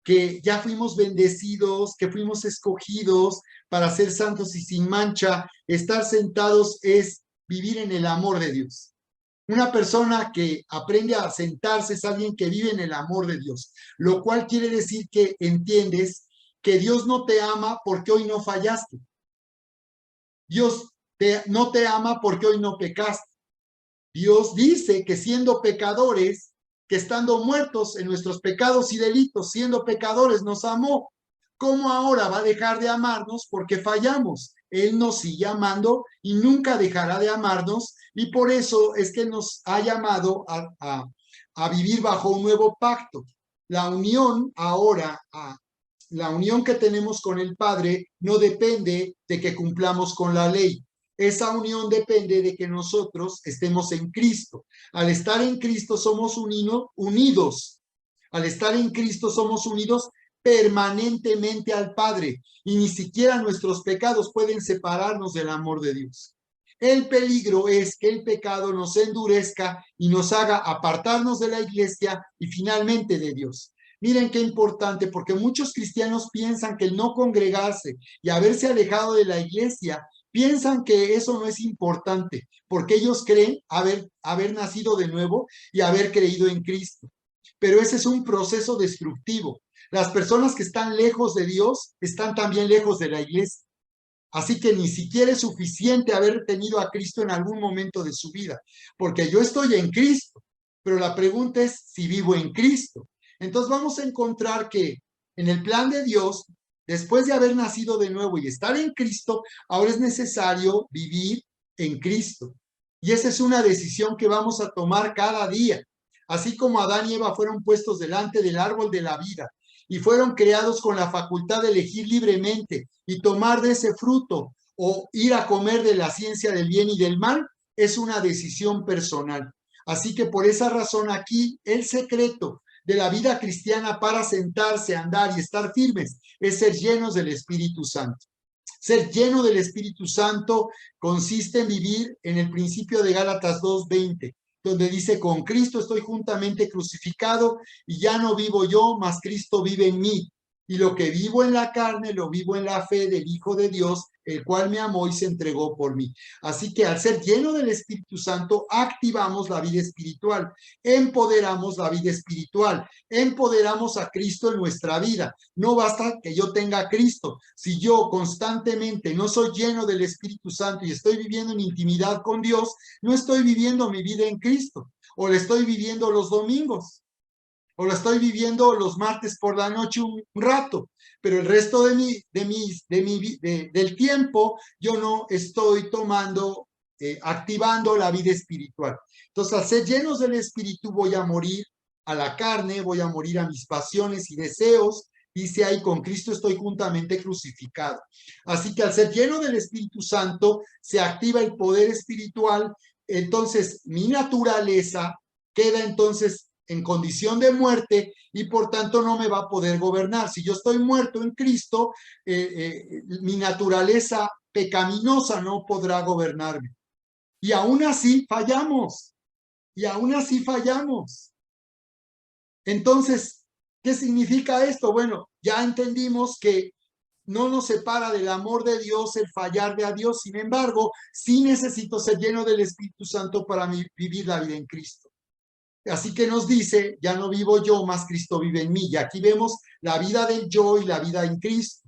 que ya fuimos bendecidos, que fuimos escogidos para ser santos y sin mancha. Estar sentados es vivir en el amor de Dios. Una persona que aprende a sentarse es alguien que vive en el amor de Dios, lo cual quiere decir que entiendes que Dios no te ama porque hoy no fallaste. Dios no te ama porque hoy no pecaste. Dios dice que siendo pecadores, que estando muertos en nuestros pecados y delitos, siendo pecadores, nos amó. ¿Cómo ahora va a dejar de amarnos porque fallamos? Él nos sigue amando y nunca dejará de amarnos, y por eso es que nos ha llamado a vivir bajo un nuevo pacto. La unión ahora, la unión que tenemos con el Padre no depende de que cumplamos con la ley. Esa unión depende de que nosotros estemos en Cristo. Al estar en Cristo somos unidos. Al estar en Cristo somos unidos permanentemente al Padre, y ni siquiera nuestros pecados pueden separarnos del amor de Dios. El peligro es que el pecado nos endurezca y nos haga apartarnos de la iglesia y finalmente de Dios. Miren qué importante, porque muchos cristianos piensan que el no congregarse y haberse alejado de la iglesia, piensan que eso no es importante, porque ellos creen haber nacido de nuevo y haber creído en Cristo. Pero ese es un proceso destructivo. Las personas que están lejos de Dios están también lejos de la iglesia. Así que ni siquiera es suficiente haber tenido a Cristo en algún momento de su vida, porque yo estoy en Cristo, pero la pregunta es si vivo en Cristo. Entonces vamos a encontrar que en el plan de Dios, después de haber nacido de nuevo y estar en Cristo, ahora es necesario vivir en Cristo. Y esa es una decisión que vamos a tomar cada día. Así como Adán y Eva fueron puestos delante del árbol de la vida y fueron creados con la facultad de elegir libremente y tomar de ese fruto o ir a comer de la ciencia del bien y del mal, es una decisión personal. Así que por esa razón aquí el secreto de la vida cristiana para sentarse, andar y estar firmes es ser llenos del Espíritu Santo. Ser lleno del Espíritu Santo consiste en vivir en el principio de Gálatas 2:20, donde dice, con Cristo estoy juntamente crucificado y ya no vivo yo, mas Cristo vive en mí. Y lo que vivo en la carne, lo vivo en la fe del Hijo de Dios, el cual me amó y se entregó por mí. Así que al ser lleno del Espíritu Santo, activamos la vida espiritual, empoderamos la vida espiritual, empoderamos a Cristo en nuestra vida. No basta que yo tenga a Cristo. Si yo constantemente no soy lleno del Espíritu Santo y estoy viviendo en intimidad con Dios, no estoy viviendo mi vida en Cristo, o la estoy viviendo los domingos, o la estoy viviendo los martes por la noche un rato, pero el resto del tiempo yo no estoy tomando, activando la vida espiritual. Entonces, al ser llenos del Espíritu, voy a morir a la carne, voy a morir a mis pasiones y deseos. Dice ahí, con Cristo estoy juntamente crucificado. Así que al ser lleno del Espíritu Santo, se activa el poder espiritual. Entonces, mi naturaleza queda entonces en condición de muerte y por tanto no me va a poder gobernar. Si yo estoy muerto en Cristo, mi naturaleza pecaminosa no podrá gobernarme. Y aún así fallamos. Y aún así fallamos. Entonces, ¿qué significa esto? Bueno, ya entendimos que no nos separa del amor de Dios el fallar de a Dios. Sin embargo, sí necesito ser lleno del Espíritu Santo para vivir la vida en Cristo. Así que nos dice, ya no vivo yo, más Cristo vive en mí. Y aquí vemos la vida del yo y la vida en Cristo.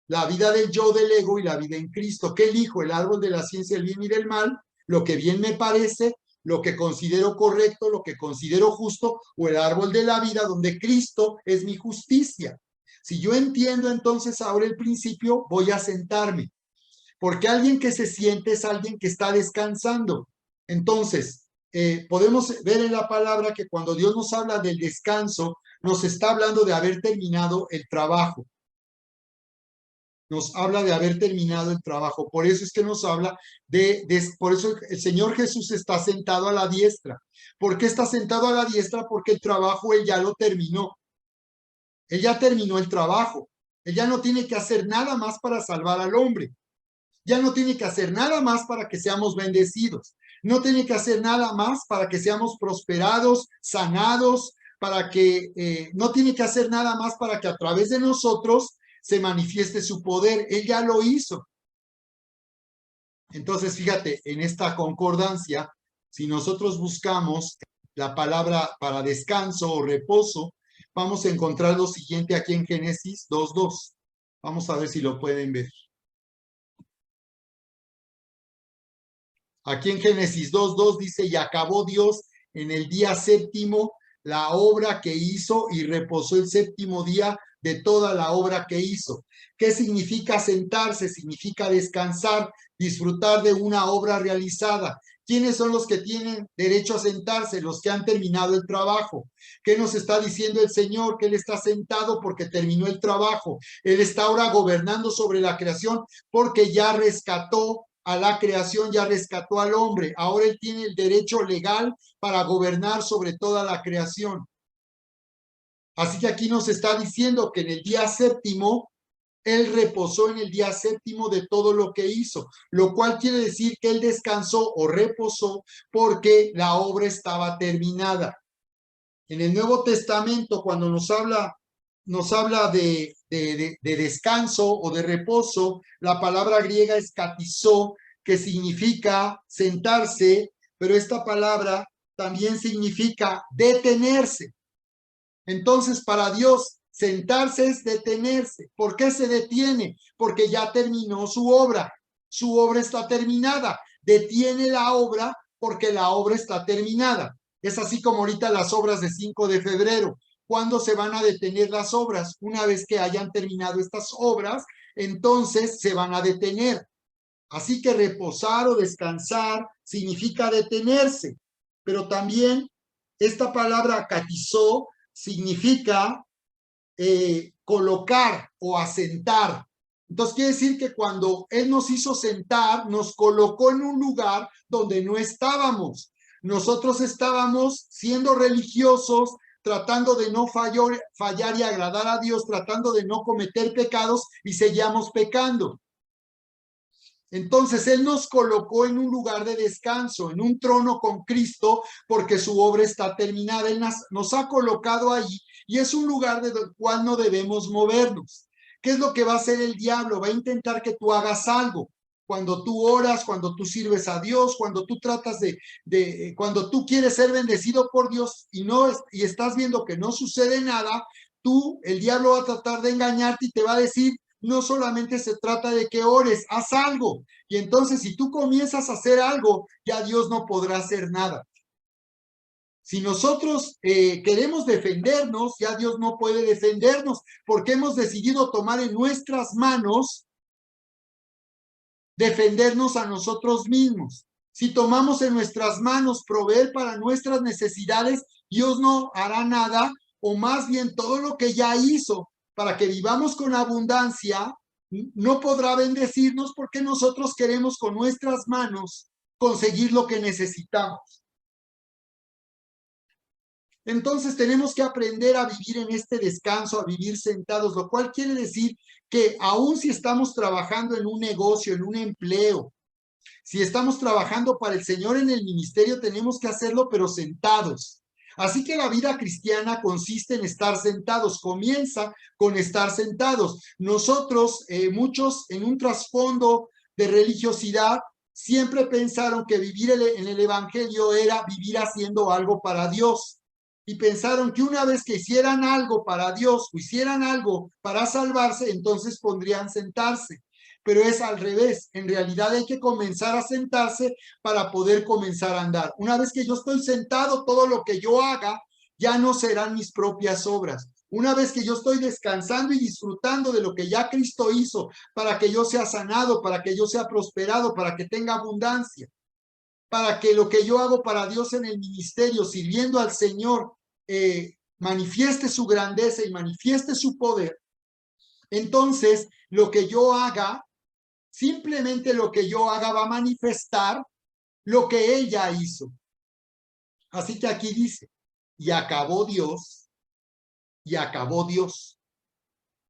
La vida del yo, del ego y la vida en Cristo. ¿Qué elijo? El árbol de la ciencia del bien y del mal, lo que bien me parece, lo que considero correcto, lo que considero justo, o el árbol de la vida donde Cristo es mi justicia. Si yo entiendo entonces ahora el principio, voy a sentarme. Porque alguien que se siente es alguien que está descansando. Entonces, podemos ver en la palabra que cuando Dios nos habla del descanso, nos está hablando de haber terminado el trabajo. Nos habla de haber terminado el trabajo. Por eso es que nos habla por eso el Señor Jesús está sentado a la diestra. ¿Por qué está sentado a la diestra? Porque el trabajo Él ya lo terminó. Él ya terminó el trabajo. Él ya no tiene que hacer nada más para salvar al hombre. Ya no tiene que hacer nada más para que seamos bendecidos. No tiene que hacer nada más para que seamos prosperados, sanados, para que no tiene que hacer nada más para que a través de nosotros se manifieste su poder. Él ya lo hizo. Entonces, fíjate, en esta concordancia, si nosotros buscamos la palabra para descanso o reposo, vamos a encontrar lo siguiente aquí en Génesis 2:2. Vamos a ver si lo pueden ver. Aquí en Génesis 2:2 dice, y acabó Dios en el día séptimo la obra que hizo y reposó el séptimo día de toda la obra que hizo. ¿Qué significa sentarse? Significa descansar, disfrutar de una obra realizada. ¿Quiénes son los que tienen derecho a sentarse? Los que han terminado el trabajo. ¿Qué nos está diciendo el Señor? Que Él está sentado porque terminó el trabajo. Él está ahora gobernando sobre la creación porque ya rescató a la creación, ya rescató al hombre. Ahora Él tiene el derecho legal para gobernar sobre toda la creación. Así que aquí nos está diciendo que en el día séptimo Él reposó en el día séptimo de todo lo que hizo, lo cual quiere decir que él descansó o reposó porque la obra estaba terminada. En el Nuevo Testamento, cuando nos habla de descanso o de reposo, la palabra griega es katizó, que significa sentarse, pero esta palabra también significa detenerse. Entonces, para Dios, sentarse es detenerse. ¿Por qué se detiene? Porque ya terminó su obra. Su obra está terminada. Detiene la obra porque la obra está terminada. Es así como ahorita las obras de 5 de febrero. ¿Cuándo se van a detener las obras? Una vez que hayan terminado estas obras, entonces se van a detener. Así que reposar o descansar significa detenerse. Pero también esta palabra catizó significa colocar o asentar. Entonces quiere decir que cuando Él nos hizo sentar, nos colocó en un lugar donde no estábamos. Nosotros estábamos siendo religiosos, tratando de no fallar y agradar a Dios, tratando de no cometer pecados y seguíamos pecando. Entonces Él nos colocó en un lugar de descanso, en un trono con Cristo, porque su obra está terminada. Él nos ha colocado ahí y es un lugar del cual no debemos movernos. ¿Qué es lo que va a hacer el diablo? Va a intentar que tú hagas algo. Cuando tú oras, cuando tú sirves a Dios, cuando tú tratas cuando tú quieres ser bendecido por Dios y estás viendo que no sucede nada, el diablo va a tratar de engañarte y te va a decir, no solamente se trata de que ores, haz algo. Y entonces si tú comienzas a hacer algo, ya Dios no podrá hacer nada. Si nosotros queremos defendernos, ya Dios no puede defendernos, porque hemos decidido tomar en nuestras manos defendernos a nosotros mismos. Si tomamos en nuestras manos proveer para nuestras necesidades, Dios no hará nada, o más bien todo lo que ya hizo para que vivamos con abundancia, no podrá bendecirnos porque nosotros queremos con nuestras manos conseguir lo que necesitamos. Entonces tenemos que aprender a vivir en este descanso, a vivir sentados, lo cual quiere decir que aun si estamos trabajando en un negocio, en un empleo, si estamos trabajando para el Señor en el ministerio, tenemos que hacerlo, pero sentados. Así que la vida cristiana consiste en estar sentados, comienza con estar sentados. Nosotros, muchos en un trasfondo de religiosidad, siempre pensaron que vivir en el evangelio era vivir haciendo algo para Dios. Y pensaron que una vez que hicieran algo para Dios o hicieran algo para salvarse, entonces podrían sentarse. Pero es al revés. En realidad hay que comenzar a sentarse para poder comenzar a andar. Una vez que yo estoy sentado, todo lo que yo haga ya no serán mis propias obras. Una vez que yo estoy descansando y disfrutando de lo que ya Cristo hizo para que yo sea sanado, para que yo sea prosperado, para que tenga abundancia, para que lo que yo hago para Dios en el ministerio, sirviendo al Señor, manifieste su grandeza y manifieste su poder, entonces lo que yo haga, simplemente lo que yo haga va a manifestar lo que Él ya hizo. Así que aquí dice, y acabó Dios, y acabó Dios.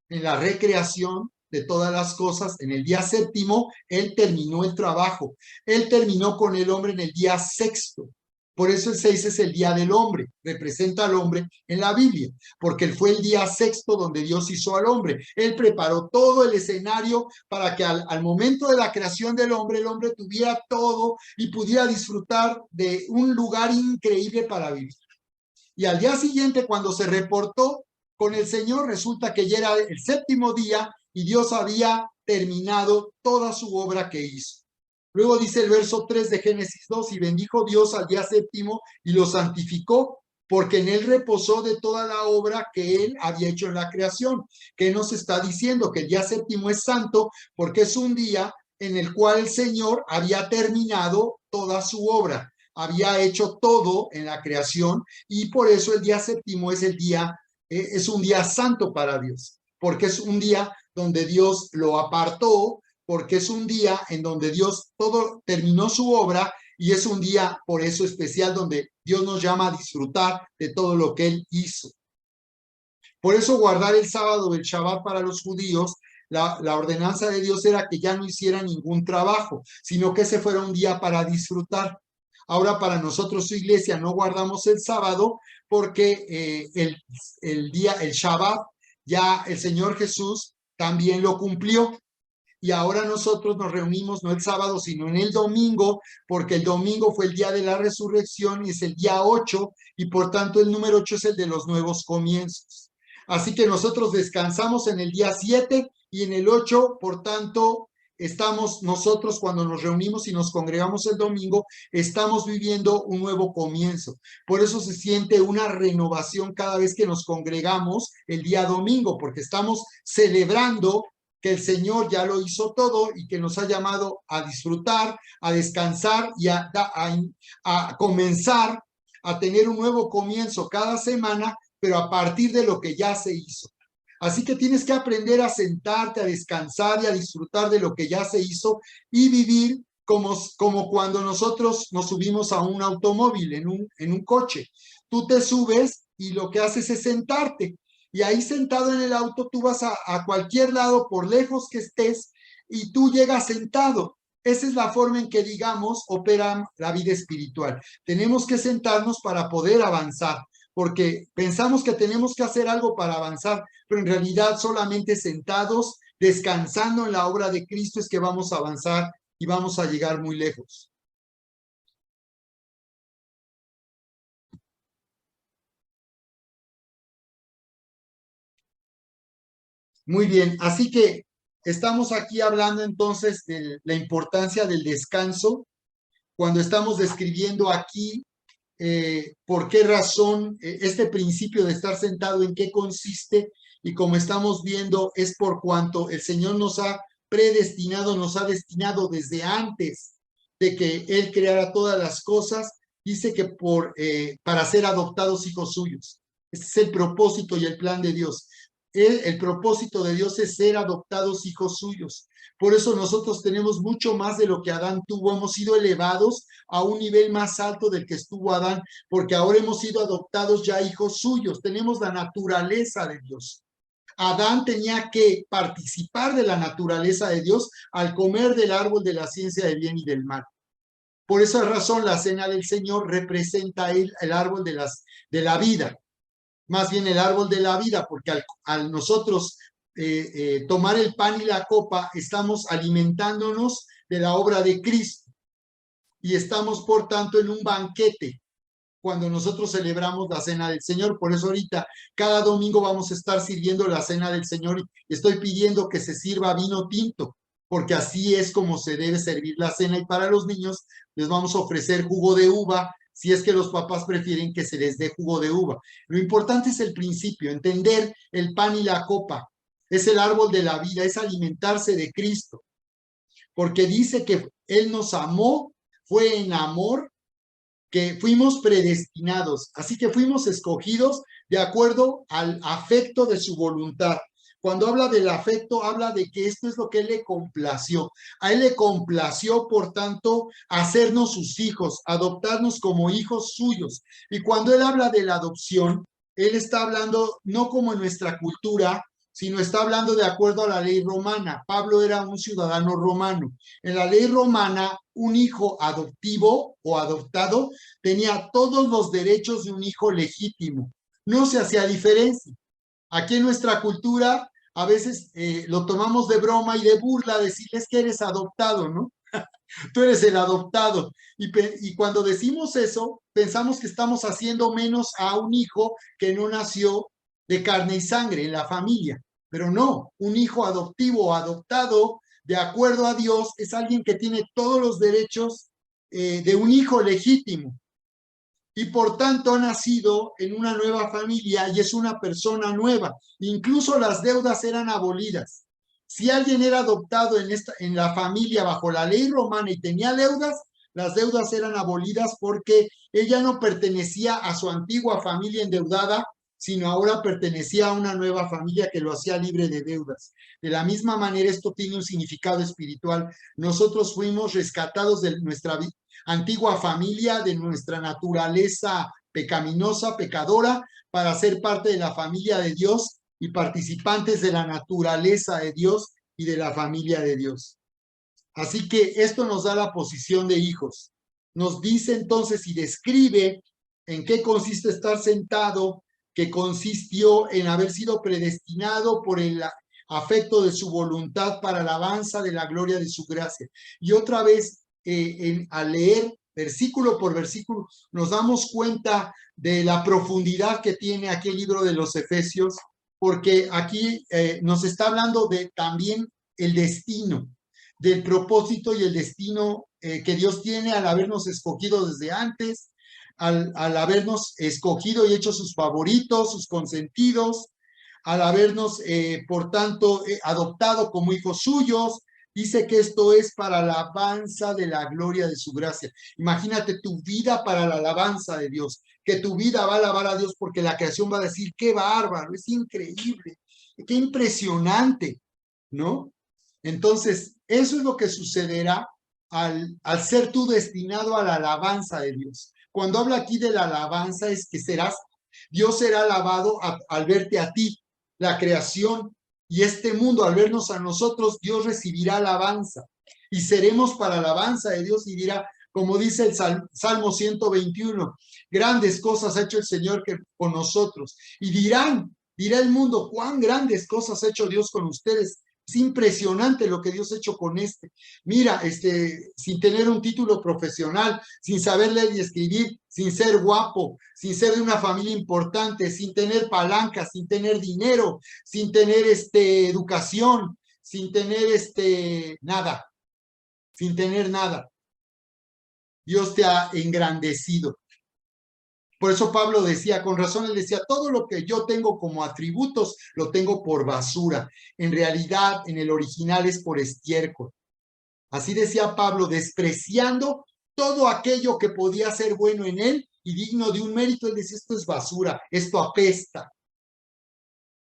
En la recreación de todas las cosas, en el día séptimo, Él terminó el trabajo. Él terminó con el hombre en el día sexto. Por eso el 6 es el día del hombre, representa al hombre en la Biblia, porque fue el día sexto donde Dios hizo al hombre. Él preparó todo el escenario para que al momento de la creación del hombre, el hombre tuviera todo y pudiera disfrutar de un lugar increíble para vivir. Y al día siguiente, cuando se reportó con el Señor, resulta que ya era el séptimo día y Dios había terminado toda su obra que hizo. Luego dice el verso 3 de Génesis 2, y bendijo Dios al día séptimo y lo santificó, porque en él reposó de toda la obra que él había hecho en la creación. ¿Qué nos está diciendo? Que el día séptimo es santo porque es un día en el cual el Señor había terminado toda su obra, había hecho todo en la creación, y por eso el día séptimo es es un día santo para Dios, porque es un día donde Dios lo apartó, porque es un día en donde Dios todo terminó su obra, y es un día por eso especial donde Dios nos llama a disfrutar de todo lo que Él hizo. Por eso guardar el sábado, el Shabbat para los judíos, La ordenanza de Dios era que ya no hiciera ningún trabajo, sino que ese fuera un día para disfrutar. Ahora para nosotros, su iglesia, no guardamos el sábado porque el día, el Shabbat, ya el Señor Jesús también lo cumplió. Y ahora nosotros nos reunimos no el sábado, sino en el domingo, porque el domingo fue el día de la resurrección y es el día 8, y por tanto el número 8 es el de los nuevos comienzos. Así que nosotros descansamos en el día 7 y en el 8, por tanto, estamos nosotros cuando nos reunimos y nos congregamos el domingo, estamos viviendo un nuevo comienzo. Por eso se siente una renovación cada vez que nos congregamos el día domingo, porque estamos celebrando que el Señor ya lo hizo todo y que nos ha llamado a disfrutar, a descansar y a comenzar a tener un nuevo comienzo cada semana, pero a partir de lo que ya se hizo. Así que tienes que aprender a sentarte, a descansar y a disfrutar de lo que ya se hizo y vivir como cuando nosotros nos subimos a un automóvil, en un coche. Tú te subes y lo que haces es sentarte. Y ahí sentado en el auto, tú vas a cualquier lado, por lejos que estés, y tú llegas sentado. Esa es la forma en que, digamos, opera la vida espiritual. Tenemos que sentarnos para poder avanzar, porque pensamos que tenemos que hacer algo para avanzar, pero en realidad solamente sentados, descansando en la obra de Cristo es que vamos a avanzar y vamos a llegar muy lejos. Muy bien, así que estamos aquí hablando entonces de la importancia del descanso, cuando estamos describiendo aquí por qué razón este principio de estar sentado, en qué consiste, y como estamos viendo, es por cuanto el Señor nos ha predestinado, nos ha destinado desde antes de que Él creara todas las cosas, dice que para ser adoptados hijos suyos. Ese es el propósito y el plan de Dios. El propósito de Dios es ser adoptados hijos suyos. Por eso nosotros tenemos mucho más de lo que Adán tuvo. Hemos sido elevados a un nivel más alto del que estuvo Adán, porque ahora hemos sido adoptados ya hijos suyos. Tenemos la naturaleza de Dios. Adán tenía que participar de la naturaleza de Dios al comer del árbol de la ciencia del bien y del mal. Por esa razón, la cena del Señor representa el árbol de la vida. Más bien el árbol de la vida, porque al nosotros tomar el pan y la copa, estamos alimentándonos de la obra de Cristo y estamos, por tanto, en un banquete cuando nosotros celebramos la cena del Señor. Por eso ahorita, cada domingo vamos a estar sirviendo la cena del Señor y estoy pidiendo que se sirva vino tinto, porque así es como se debe servir la cena. Y para los niños les vamos a ofrecer jugo de uva, si es que los papás prefieren que se les dé jugo de uva. Lo importante es el principio, entender el pan y la copa. Es el árbol de la vida, es alimentarse de Cristo, porque dice que Él nos amó, fue en amor, que fuimos predestinados, así que fuimos escogidos de acuerdo al afecto de su voluntad. Cuando habla del afecto, habla de que esto es lo que Él le complació. A Él le complació, por tanto, hacernos sus hijos, adoptarnos como hijos suyos. Y cuando Él habla de la adopción, Él está hablando no como en nuestra cultura, sino está hablando de acuerdo a la ley romana. Pablo era un ciudadano romano. En la ley romana, un hijo adoptivo o adoptado tenía todos los derechos de un hijo legítimo. No se hacía diferencia. Aquí en nuestra cultura a veces lo tomamos de broma y de burla, decirles que eres adoptado, ¿no? Tú eres el adoptado. Y cuando decimos eso, pensamos que estamos haciendo menos a un hijo que no nació de carne y sangre en la familia. Pero no, un hijo adoptivo o adoptado, de acuerdo a Dios, es alguien que tiene todos los derechos de un hijo legítimo. Y por tanto ha nacido en una nueva familia y es una persona nueva. Incluso las deudas eran abolidas. Si alguien era adoptado en la familia bajo la ley romana y tenía deudas, las deudas eran abolidas porque ella no pertenecía a su antigua familia endeudada, sino ahora pertenecía a una nueva familia que lo hacía libre de deudas. De la misma manera, esto tiene un significado espiritual. Nosotros fuimos rescatados de nuestra antigua familia, de nuestra naturaleza pecaminosa, pecadora, para ser parte de la familia de Dios y participantes de la naturaleza de Dios, y de la familia de Dios. Así que esto nos da la posición de hijos. Nos dice entonces y describe en qué consiste estar sentado, que consistió en haber sido predestinado por el afecto de su voluntad para alabanza de la gloria de su gracia. Y otra vez, al leer versículo por versículo, nos damos cuenta de la profundidad que tiene aquel libro de los Efesios, porque aquí nos está hablando de también el destino, del propósito y el destino que Dios tiene al habernos escogido desde antes, al habernos escogido y hecho sus favoritos, sus consentidos, al habernos, por tanto, adoptado como hijos suyos. Dice que esto es para la alabanza de la gloria de su gracia. Imagínate tu vida para la alabanza de Dios, que tu vida va a alabar a Dios porque la creación va a decir, qué bárbaro, es increíble, qué impresionante, ¿no? Entonces, eso es lo que sucederá al ser tú destinado a la alabanza de Dios. Cuando habla aquí de la alabanza es que Dios será alabado al verte a ti, la creación y este mundo, al vernos a nosotros, Dios recibirá alabanza y seremos para alabanza de Dios y dirá, como dice el Salmo 121, grandes cosas ha hecho el Señor con nosotros. Y dirá el mundo, cuán grandes cosas ha hecho Dios con ustedes. Es impresionante lo que Dios ha hecho con Mira, sin tener un título profesional, sin saber leer y escribir, sin ser guapo, sin ser de una familia importante, sin tener palanca, sin tener dinero, sin tener educación, sin tener nada, sin tener nada. Dios te ha engrandecido. Por eso Pablo decía, con razón él decía, todo lo que yo tengo como atributos lo tengo por basura. En realidad, en el original es por estiércol. Así decía Pablo, despreciando todo aquello que podía ser bueno en él y digno de un mérito. Él decía, esto es basura, esto apesta.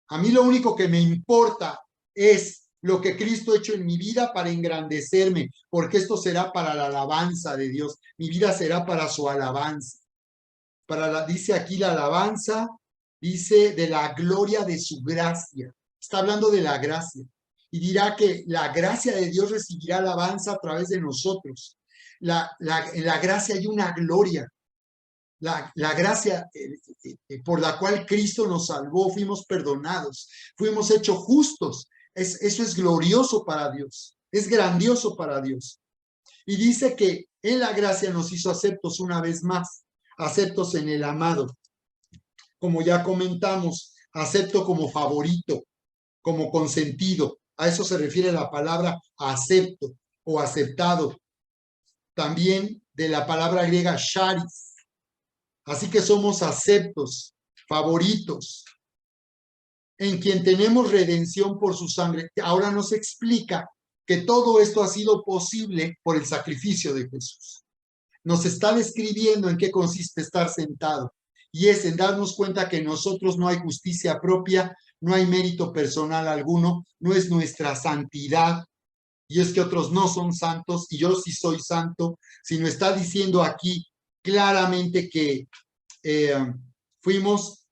A mí lo único que me importa es lo que Cristo ha hecho en mi vida para engrandecerme, porque esto será para la alabanza de Dios. Mi vida será para su alabanza. Dice aquí la alabanza, dice de la gloria de su gracia. Está hablando de la gracia. Y dirá que la gracia de Dios recibirá alabanza a través de nosotros. En la gracia hay una gloria. La gracia por la cual Cristo nos salvó, fuimos perdonados, fuimos hechos justos. Eso es glorioso para Dios, es grandioso para Dios. Y dice que en la gracia nos hizo aceptos una vez más, aceptos en el amado. Como ya comentamos, acepto como favorito, como consentido. A eso se refiere la palabra acepto o aceptado. También de la palabra griega charis. Así que somos aceptos, favoritos, en quien tenemos redención por su sangre. Ahora nos explica que todo esto ha sido posible por el sacrificio de Jesús. Nos está describiendo en qué consiste estar sentado, y es en darnos cuenta que en nosotros no hay justicia propia, no hay mérito personal alguno, no es nuestra santidad, y es que otros no son santos, y yo sí soy santo, sino está diciendo aquí claramente que fuimos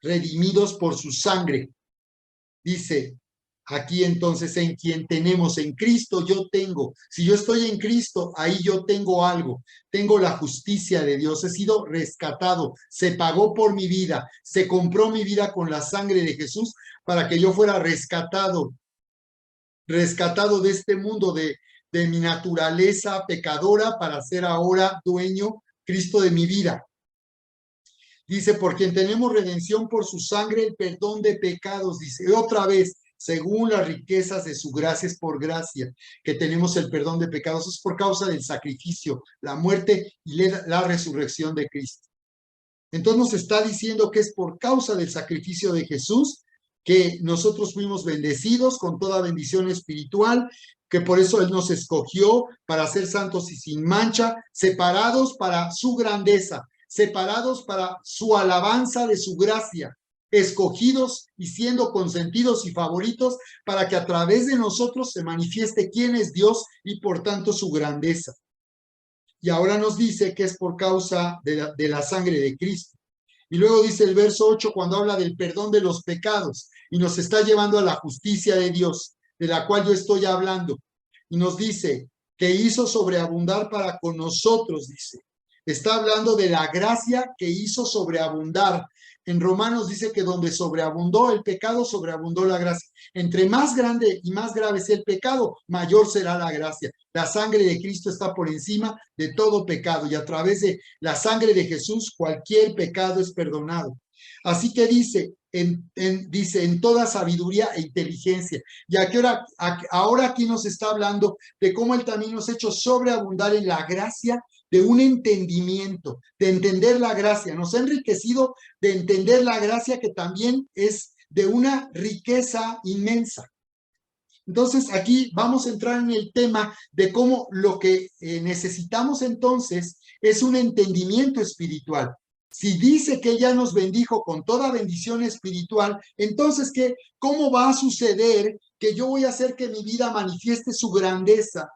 redimidos por su sangre. Dice aquí entonces, en quien tenemos, en Cristo yo tengo. Si yo estoy en Cristo, ahí yo tengo algo. Tengo la justicia de Dios. He sido rescatado. Se pagó por mi vida. Se compró mi vida con la sangre de Jesús para que yo fuera rescatado. Rescatado de este mundo, de mi naturaleza pecadora, para ser ahora dueño Cristo de mi vida. Dice, por quien tenemos redención por su sangre, el perdón de pecados. Dice, otra vez, según las riquezas de su gracia, es por gracia que tenemos el perdón de pecados. Es por causa del sacrificio, la muerte y la resurrección de Cristo. Entonces nos está diciendo que es por causa del sacrificio de Jesús que nosotros fuimos bendecidos con toda bendición espiritual, que por eso Él nos escogió para ser santos y sin mancha, separados para su grandeza, separados para su alabanza de su gracia, escogidos y siendo consentidos y favoritos para que a través de nosotros se manifieste quién es Dios y por tanto su grandeza. Y ahora nos dice que es por causa de la sangre de Cristo. Y luego dice el verso 8 cuando habla del perdón de los pecados y nos está llevando a la justicia de Dios. de la cual yo estoy hablando. Y nos dice que hizo sobreabundar para con nosotros, dice. Está hablando de la gracia que hizo sobreabundar. En Romanos dice que donde sobreabundó el pecado, sobreabundó la gracia. Entre más grande y más grave sea el pecado, mayor será la gracia. La sangre de Cristo está por encima de todo pecado y a través de la sangre de Jesús cualquier pecado es perdonado. Así que dice en toda sabiduría e inteligencia. Y ahora aquí nos está hablando de cómo Él también nos ha hecho sobreabundar en la gracia de un entendimiento, de entender la gracia. Nos ha enriquecido de entender la gracia que también es de una riqueza inmensa. Entonces, aquí vamos a entrar en el tema de cómo lo que necesitamos entonces es un entendimiento espiritual. Si dice que ella nos bendijo con toda bendición espiritual, entonces, ¿cómo va a suceder que yo voy a hacer que mi vida manifieste su grandeza,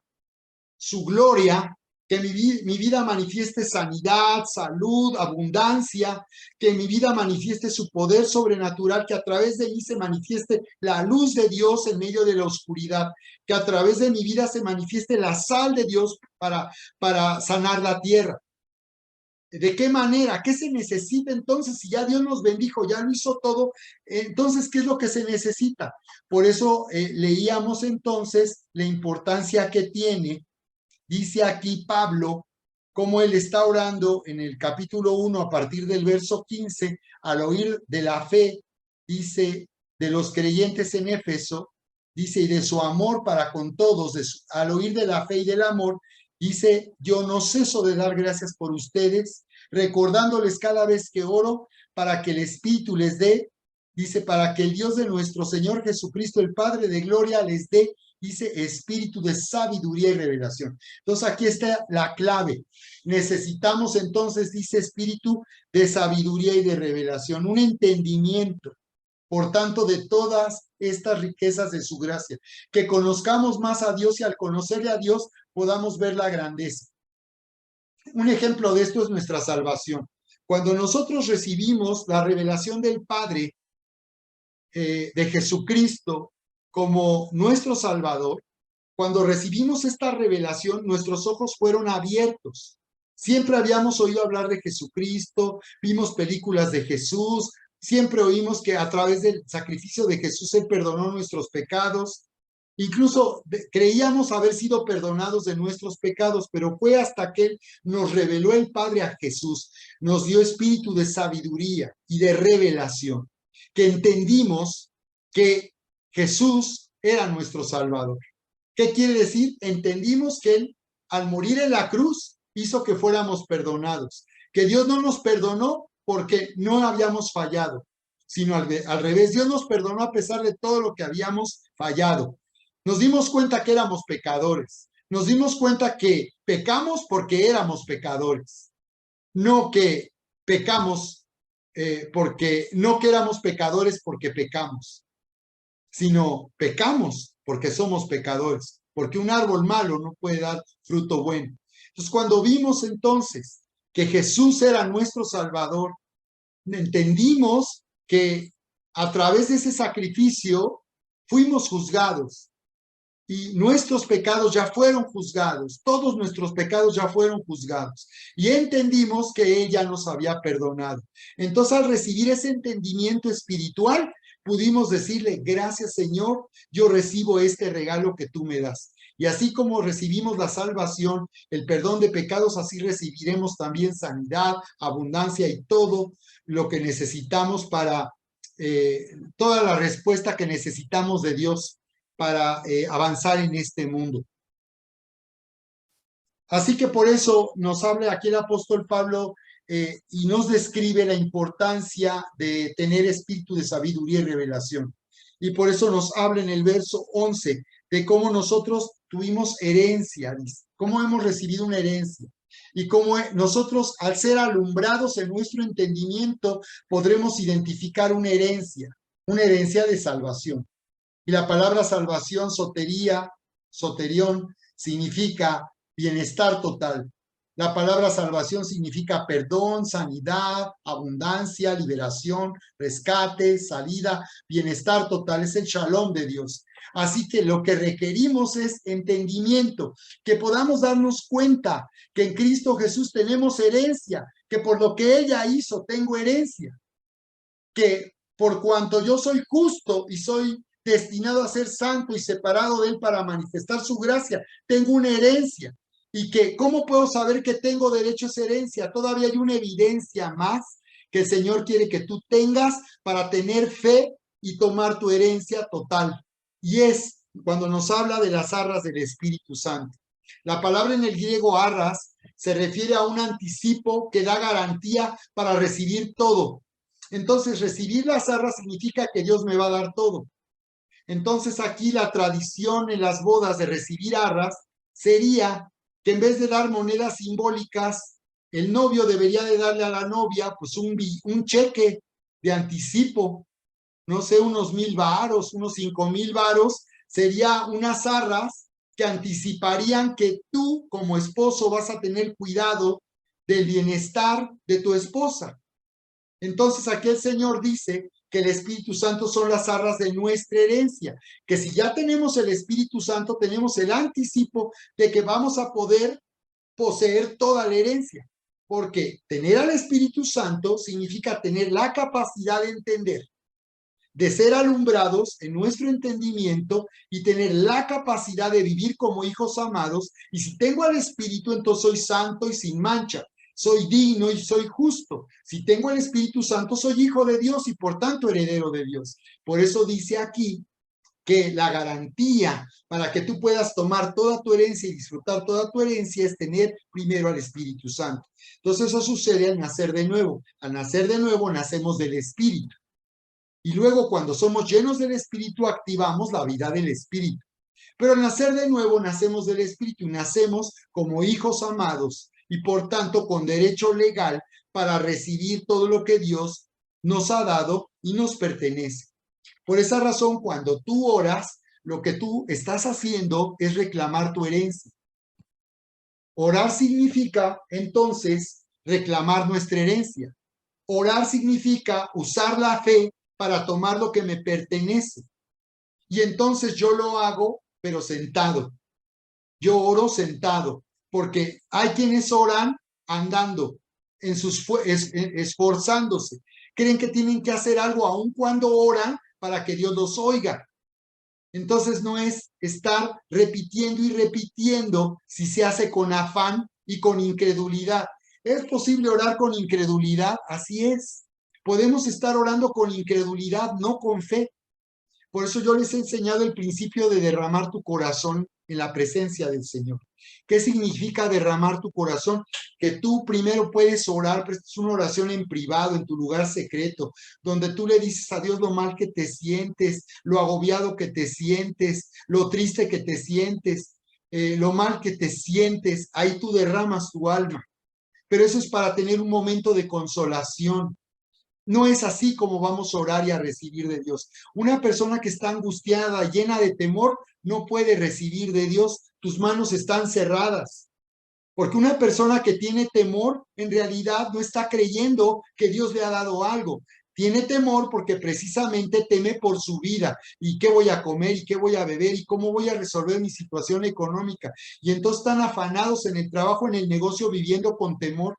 su gloria, que mi vida manifieste sanidad, salud, abundancia, que mi vida manifieste su poder sobrenatural, que a través de mí se manifieste la luz de Dios en medio de la oscuridad, que a través de mi vida se manifieste la sal de Dios para sanar la tierra? ¿De qué manera? ¿Qué se necesita entonces? Si ya Dios nos bendijo, ya lo hizo todo, entonces, ¿qué es lo que se necesita? Por eso leíamos entonces la importancia que tiene. Dice aquí Pablo, cómo él está orando en el capítulo 1 a partir del verso 15, al oír de la fe, dice, de los creyentes en Éfeso, dice, y de su amor para con todos, al oír de la fe y del amor, dice, yo no ceso de dar gracias por ustedes, recordándoles cada vez que oro para que el Espíritu les dé, dice, para que el Dios de nuestro Señor Jesucristo, el Padre de gloria, les dé, dice, espíritu de sabiduría y revelación. Entonces aquí está la clave. Necesitamos entonces, dice, espíritu de sabiduría y de revelación, un entendimiento, por tanto, de todas estas riquezas de su gracia, que conozcamos más a Dios y al conocerle a Dios podamos ver la grandeza. Un ejemplo de esto es nuestra salvación. Cuando nosotros recibimos la revelación del Padre, de Jesucristo como nuestro Salvador, cuando recibimos esta revelación, nuestros ojos fueron abiertos. Siempre habíamos oído hablar de Jesucristo, vimos películas de Jesús, siempre oímos que a través del sacrificio de Jesús Él perdonó nuestros pecados. Incluso creíamos haber sido perdonados de nuestros pecados, pero fue hasta que Él nos reveló el Padre a Jesús, nos dio espíritu de sabiduría y de revelación, que entendimos que Jesús era nuestro Salvador. ¿Qué quiere decir? Entendimos que Él, al morir en la cruz, hizo que fuéramos perdonados, que Dios no nos perdonó porque no habíamos fallado, sino al revés, Dios nos perdonó a pesar de todo lo que habíamos fallado. Nos dimos cuenta que éramos pecadores, nos dimos cuenta que pecamos porque éramos pecadores, no que pecamos porque no que éramos pecadores porque pecamos, sino pecamos porque somos pecadores, porque un árbol malo no puede dar fruto bueno. Entonces, cuando vimos entonces que Jesús era nuestro Salvador, entendimos que a través de ese sacrificio fuimos juzgados y nuestros pecados ya fueron juzgados, todos nuestros pecados ya fueron juzgados y entendimos que Él ya nos había perdonado. Entonces, al recibir ese entendimiento espiritual, pudimos decirle, gracias Señor, yo recibo este regalo que tú me das. Y así como recibimos la salvación, el perdón de pecados, así recibiremos también sanidad, abundancia y todo lo que necesitamos para toda la respuesta que necesitamos de Dios para avanzar en este mundo. Así que por eso nos habla aquí el apóstol Pablo y nos describe la importancia de tener espíritu de sabiduría y revelación. Y por eso nos habla en el verso 11 de cómo nosotros tuvimos herencia, cómo hemos recibido una herencia. Y cómo nosotros, al ser alumbrados en nuestro entendimiento, podremos identificar una herencia de salvación. Y la palabra salvación, soterión, significa bienestar total. La palabra salvación significa perdón, sanidad, abundancia, liberación, rescate, salida, bienestar total. Es el shalom de Dios. Así que lo que requerimos es entendimiento, que podamos darnos cuenta que en Cristo Jesús tenemos herencia, que por lo que ella hizo tengo herencia, que por cuanto yo soy justo y soy destinado a ser santo y separado de él para manifestar su gracia, tengo una herencia. Y que, ¿cómo puedo saber que tengo derecho a esa herencia? Todavía hay una evidencia más que el Señor quiere que tú tengas para tener fe y tomar tu herencia total. Y es cuando nos habla de las arras del Espíritu Santo. La palabra en el griego arras se refiere a un anticipo que da garantía para recibir todo. Entonces, recibir las arras significa que Dios me va a dar todo. Entonces, aquí la tradición en las bodas de recibir arras sería que en vez de dar monedas simbólicas, el novio debería de darle a la novia pues un cheque de anticipo, no sé, unos 1,000 varos, unos 5,000 varos, sería unas arras que anticiparían que tú como esposo vas a tener cuidado del bienestar de tu esposa. Entonces aquí el Señor dice que el Espíritu Santo son las arras de nuestra herencia, que si ya tenemos el Espíritu Santo, tenemos el anticipo de que vamos a poder poseer toda la herencia, porque tener al Espíritu Santo significa tener la capacidad de entender, de ser alumbrados en nuestro entendimiento y tener la capacidad de vivir como hijos amados. Y si tengo al Espíritu, entonces soy santo y sin mancha, soy digno y soy justo. Si tengo el Espíritu Santo, soy hijo de Dios y por tanto heredero de Dios. Por eso dice aquí que la garantía para que tú puedas tomar toda tu herencia y disfrutar toda tu herencia es tener primero al Espíritu Santo. Entonces eso sucede al nacer de nuevo. Al nacer de nuevo nacemos del Espíritu. Y luego cuando somos llenos del Espíritu activamos la vida del Espíritu. Pero al nacer de nuevo nacemos del Espíritu y nacemos como hijos amados y por tanto con derecho legal para recibir todo lo que Dios nos ha dado y nos pertenece. Por esa razón, cuando tú oras, lo que tú estás haciendo es reclamar tu herencia. Orar significa entonces reclamar nuestra herencia. Orar significa usar la fe para tomar lo que me pertenece. Y entonces yo lo hago, pero sentado. Yo oro sentado, porque hay quienes oran andando, esforzándose. Creen que tienen que hacer algo aun cuando oran para que Dios los oiga. Entonces no es estar repitiendo y repitiendo si se hace con afán y con incredulidad. ¿Es posible orar con incredulidad? Así es. Podemos estar orando con incredulidad, no con fe. Por eso yo les he enseñado el principio de derramar tu corazón en la presencia del Señor. ¿Qué significa derramar tu corazón? Que tú primero puedes orar, pero es una oración en privado, en tu lugar secreto, donde tú le dices a Dios lo mal que te sientes, lo agobiado que te sientes, lo triste que te sientes, lo mal que te sientes. Ahí tú derramas tu alma. Pero eso es para tener un momento de consolación. No es así como vamos a orar y a recibir de Dios. Una persona que está angustiada, llena de temor, no puede recibir de Dios. Tus manos están cerradas. Porque una persona que tiene temor, en realidad no está creyendo que Dios le ha dado algo. Tiene temor porque precisamente teme por su vida. ¿Y qué voy a comer? ¿Y qué voy a beber? ¿Y cómo voy a resolver mi situación económica? Y entonces están afanados en el trabajo, en el negocio, viviendo con temor.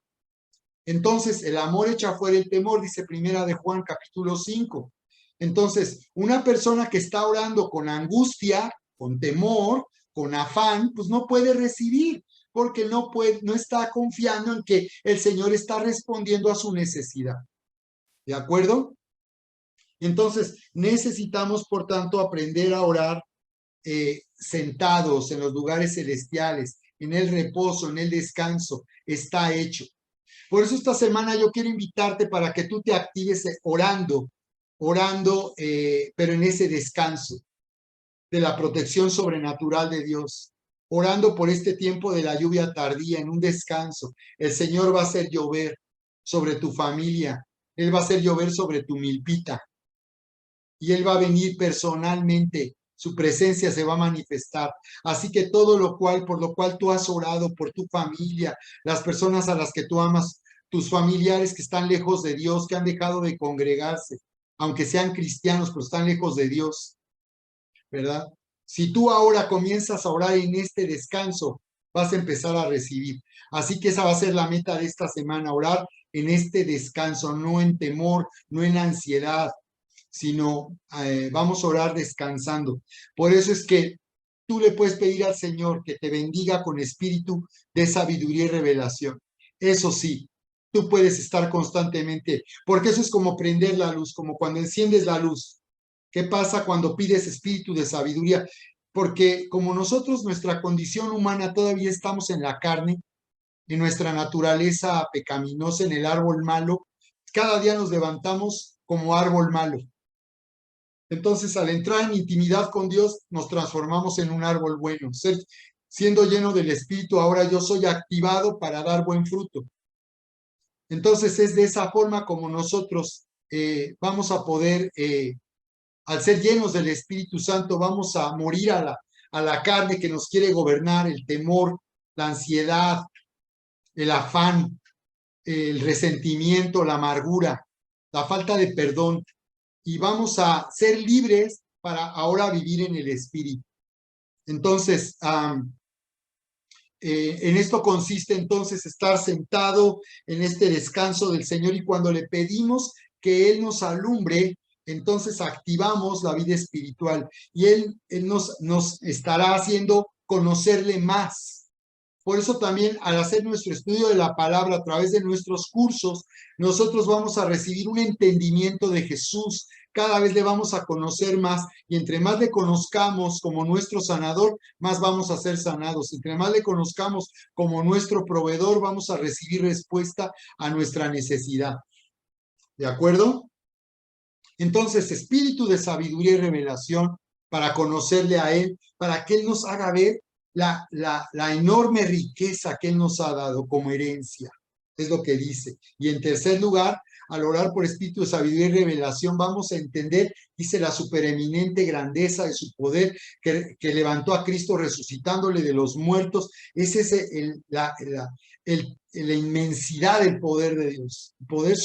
Entonces, el amor echa fuera el temor, dice Primera de Juan, capítulo 5. Entonces, una persona que está orando con angustia, con temor, con afán, pues no puede recibir, porque no está confiando en que el Señor está respondiendo a su necesidad. ¿De acuerdo? Entonces, necesitamos, por tanto, aprender a orar sentados en los lugares celestiales, en el reposo, en el descanso. Está hecho. Por eso esta semana yo quiero invitarte para que tú te actives orando, pero en ese descanso de la protección sobrenatural de Dios, orando por este tiempo de la lluvia tardía, en un descanso. El Señor va a hacer llover sobre tu familia, Él va a hacer llover sobre tu milpita y Él va a venir personalmente. Su presencia se va a manifestar. Así que todo por lo cual tú has orado por tu familia, las personas a las que tú amas, tus familiares que están lejos de Dios, que han dejado de congregarse, aunque sean cristianos, pero están lejos de Dios. ¿verdad? Si tú ahora comienzas a orar en este descanso, vas a empezar a recibir. Así que esa va a ser la meta de esta semana, orar en este descanso, no en temor, no en ansiedad, sino vamos a orar descansando. Por eso es que tú le puedes pedir al Señor que te bendiga con espíritu de sabiduría y revelación. Eso sí, tú puedes estar constantemente, porque eso es como prender la luz, como cuando enciendes la luz. ¿Qué pasa cuando pides espíritu de sabiduría? Porque como nosotros, nuestra condición humana, todavía estamos en la carne, en nuestra naturaleza pecaminosa, en el árbol malo, cada día nos levantamos como árbol malo. Entonces, al entrar en intimidad con Dios, nos transformamos en un árbol bueno. Siendo lleno del Espíritu, ahora yo soy activado para dar buen fruto. Entonces, es de esa forma como nosotros vamos a poder, al ser llenos del Espíritu Santo, vamos a morir a la carne que nos quiere gobernar, el temor, la ansiedad, el afán, el resentimiento, la amargura, la falta de perdón. Y vamos a ser libres para ahora vivir en el Espíritu. Entonces, en esto consiste entonces estar sentado en este descanso del Señor, y cuando le pedimos que Él nos alumbre, entonces activamos la vida espiritual y Él nos estará haciendo conocerle más. Por eso también, al hacer nuestro estudio de la palabra a través de nuestros cursos, nosotros vamos a recibir un entendimiento de Jesús. Cada vez le vamos a conocer más, y entre más le conozcamos como nuestro sanador, más vamos a ser sanados. Entre más le conozcamos como nuestro proveedor, vamos a recibir respuesta a nuestra necesidad. ¿De acuerdo? Entonces, espíritu de sabiduría y revelación para conocerle a Él, para que Él nos haga ver la enorme riqueza que Él nos ha dado como herencia. Es lo que dice. Y en tercer lugar, al orar por espíritu de sabiduría y revelación, vamos a entender, dice, la supereminente grandeza de su poder que levantó a Cristo resucitándole de los muertos. Es ese la inmensidad del poder de Dios. El poder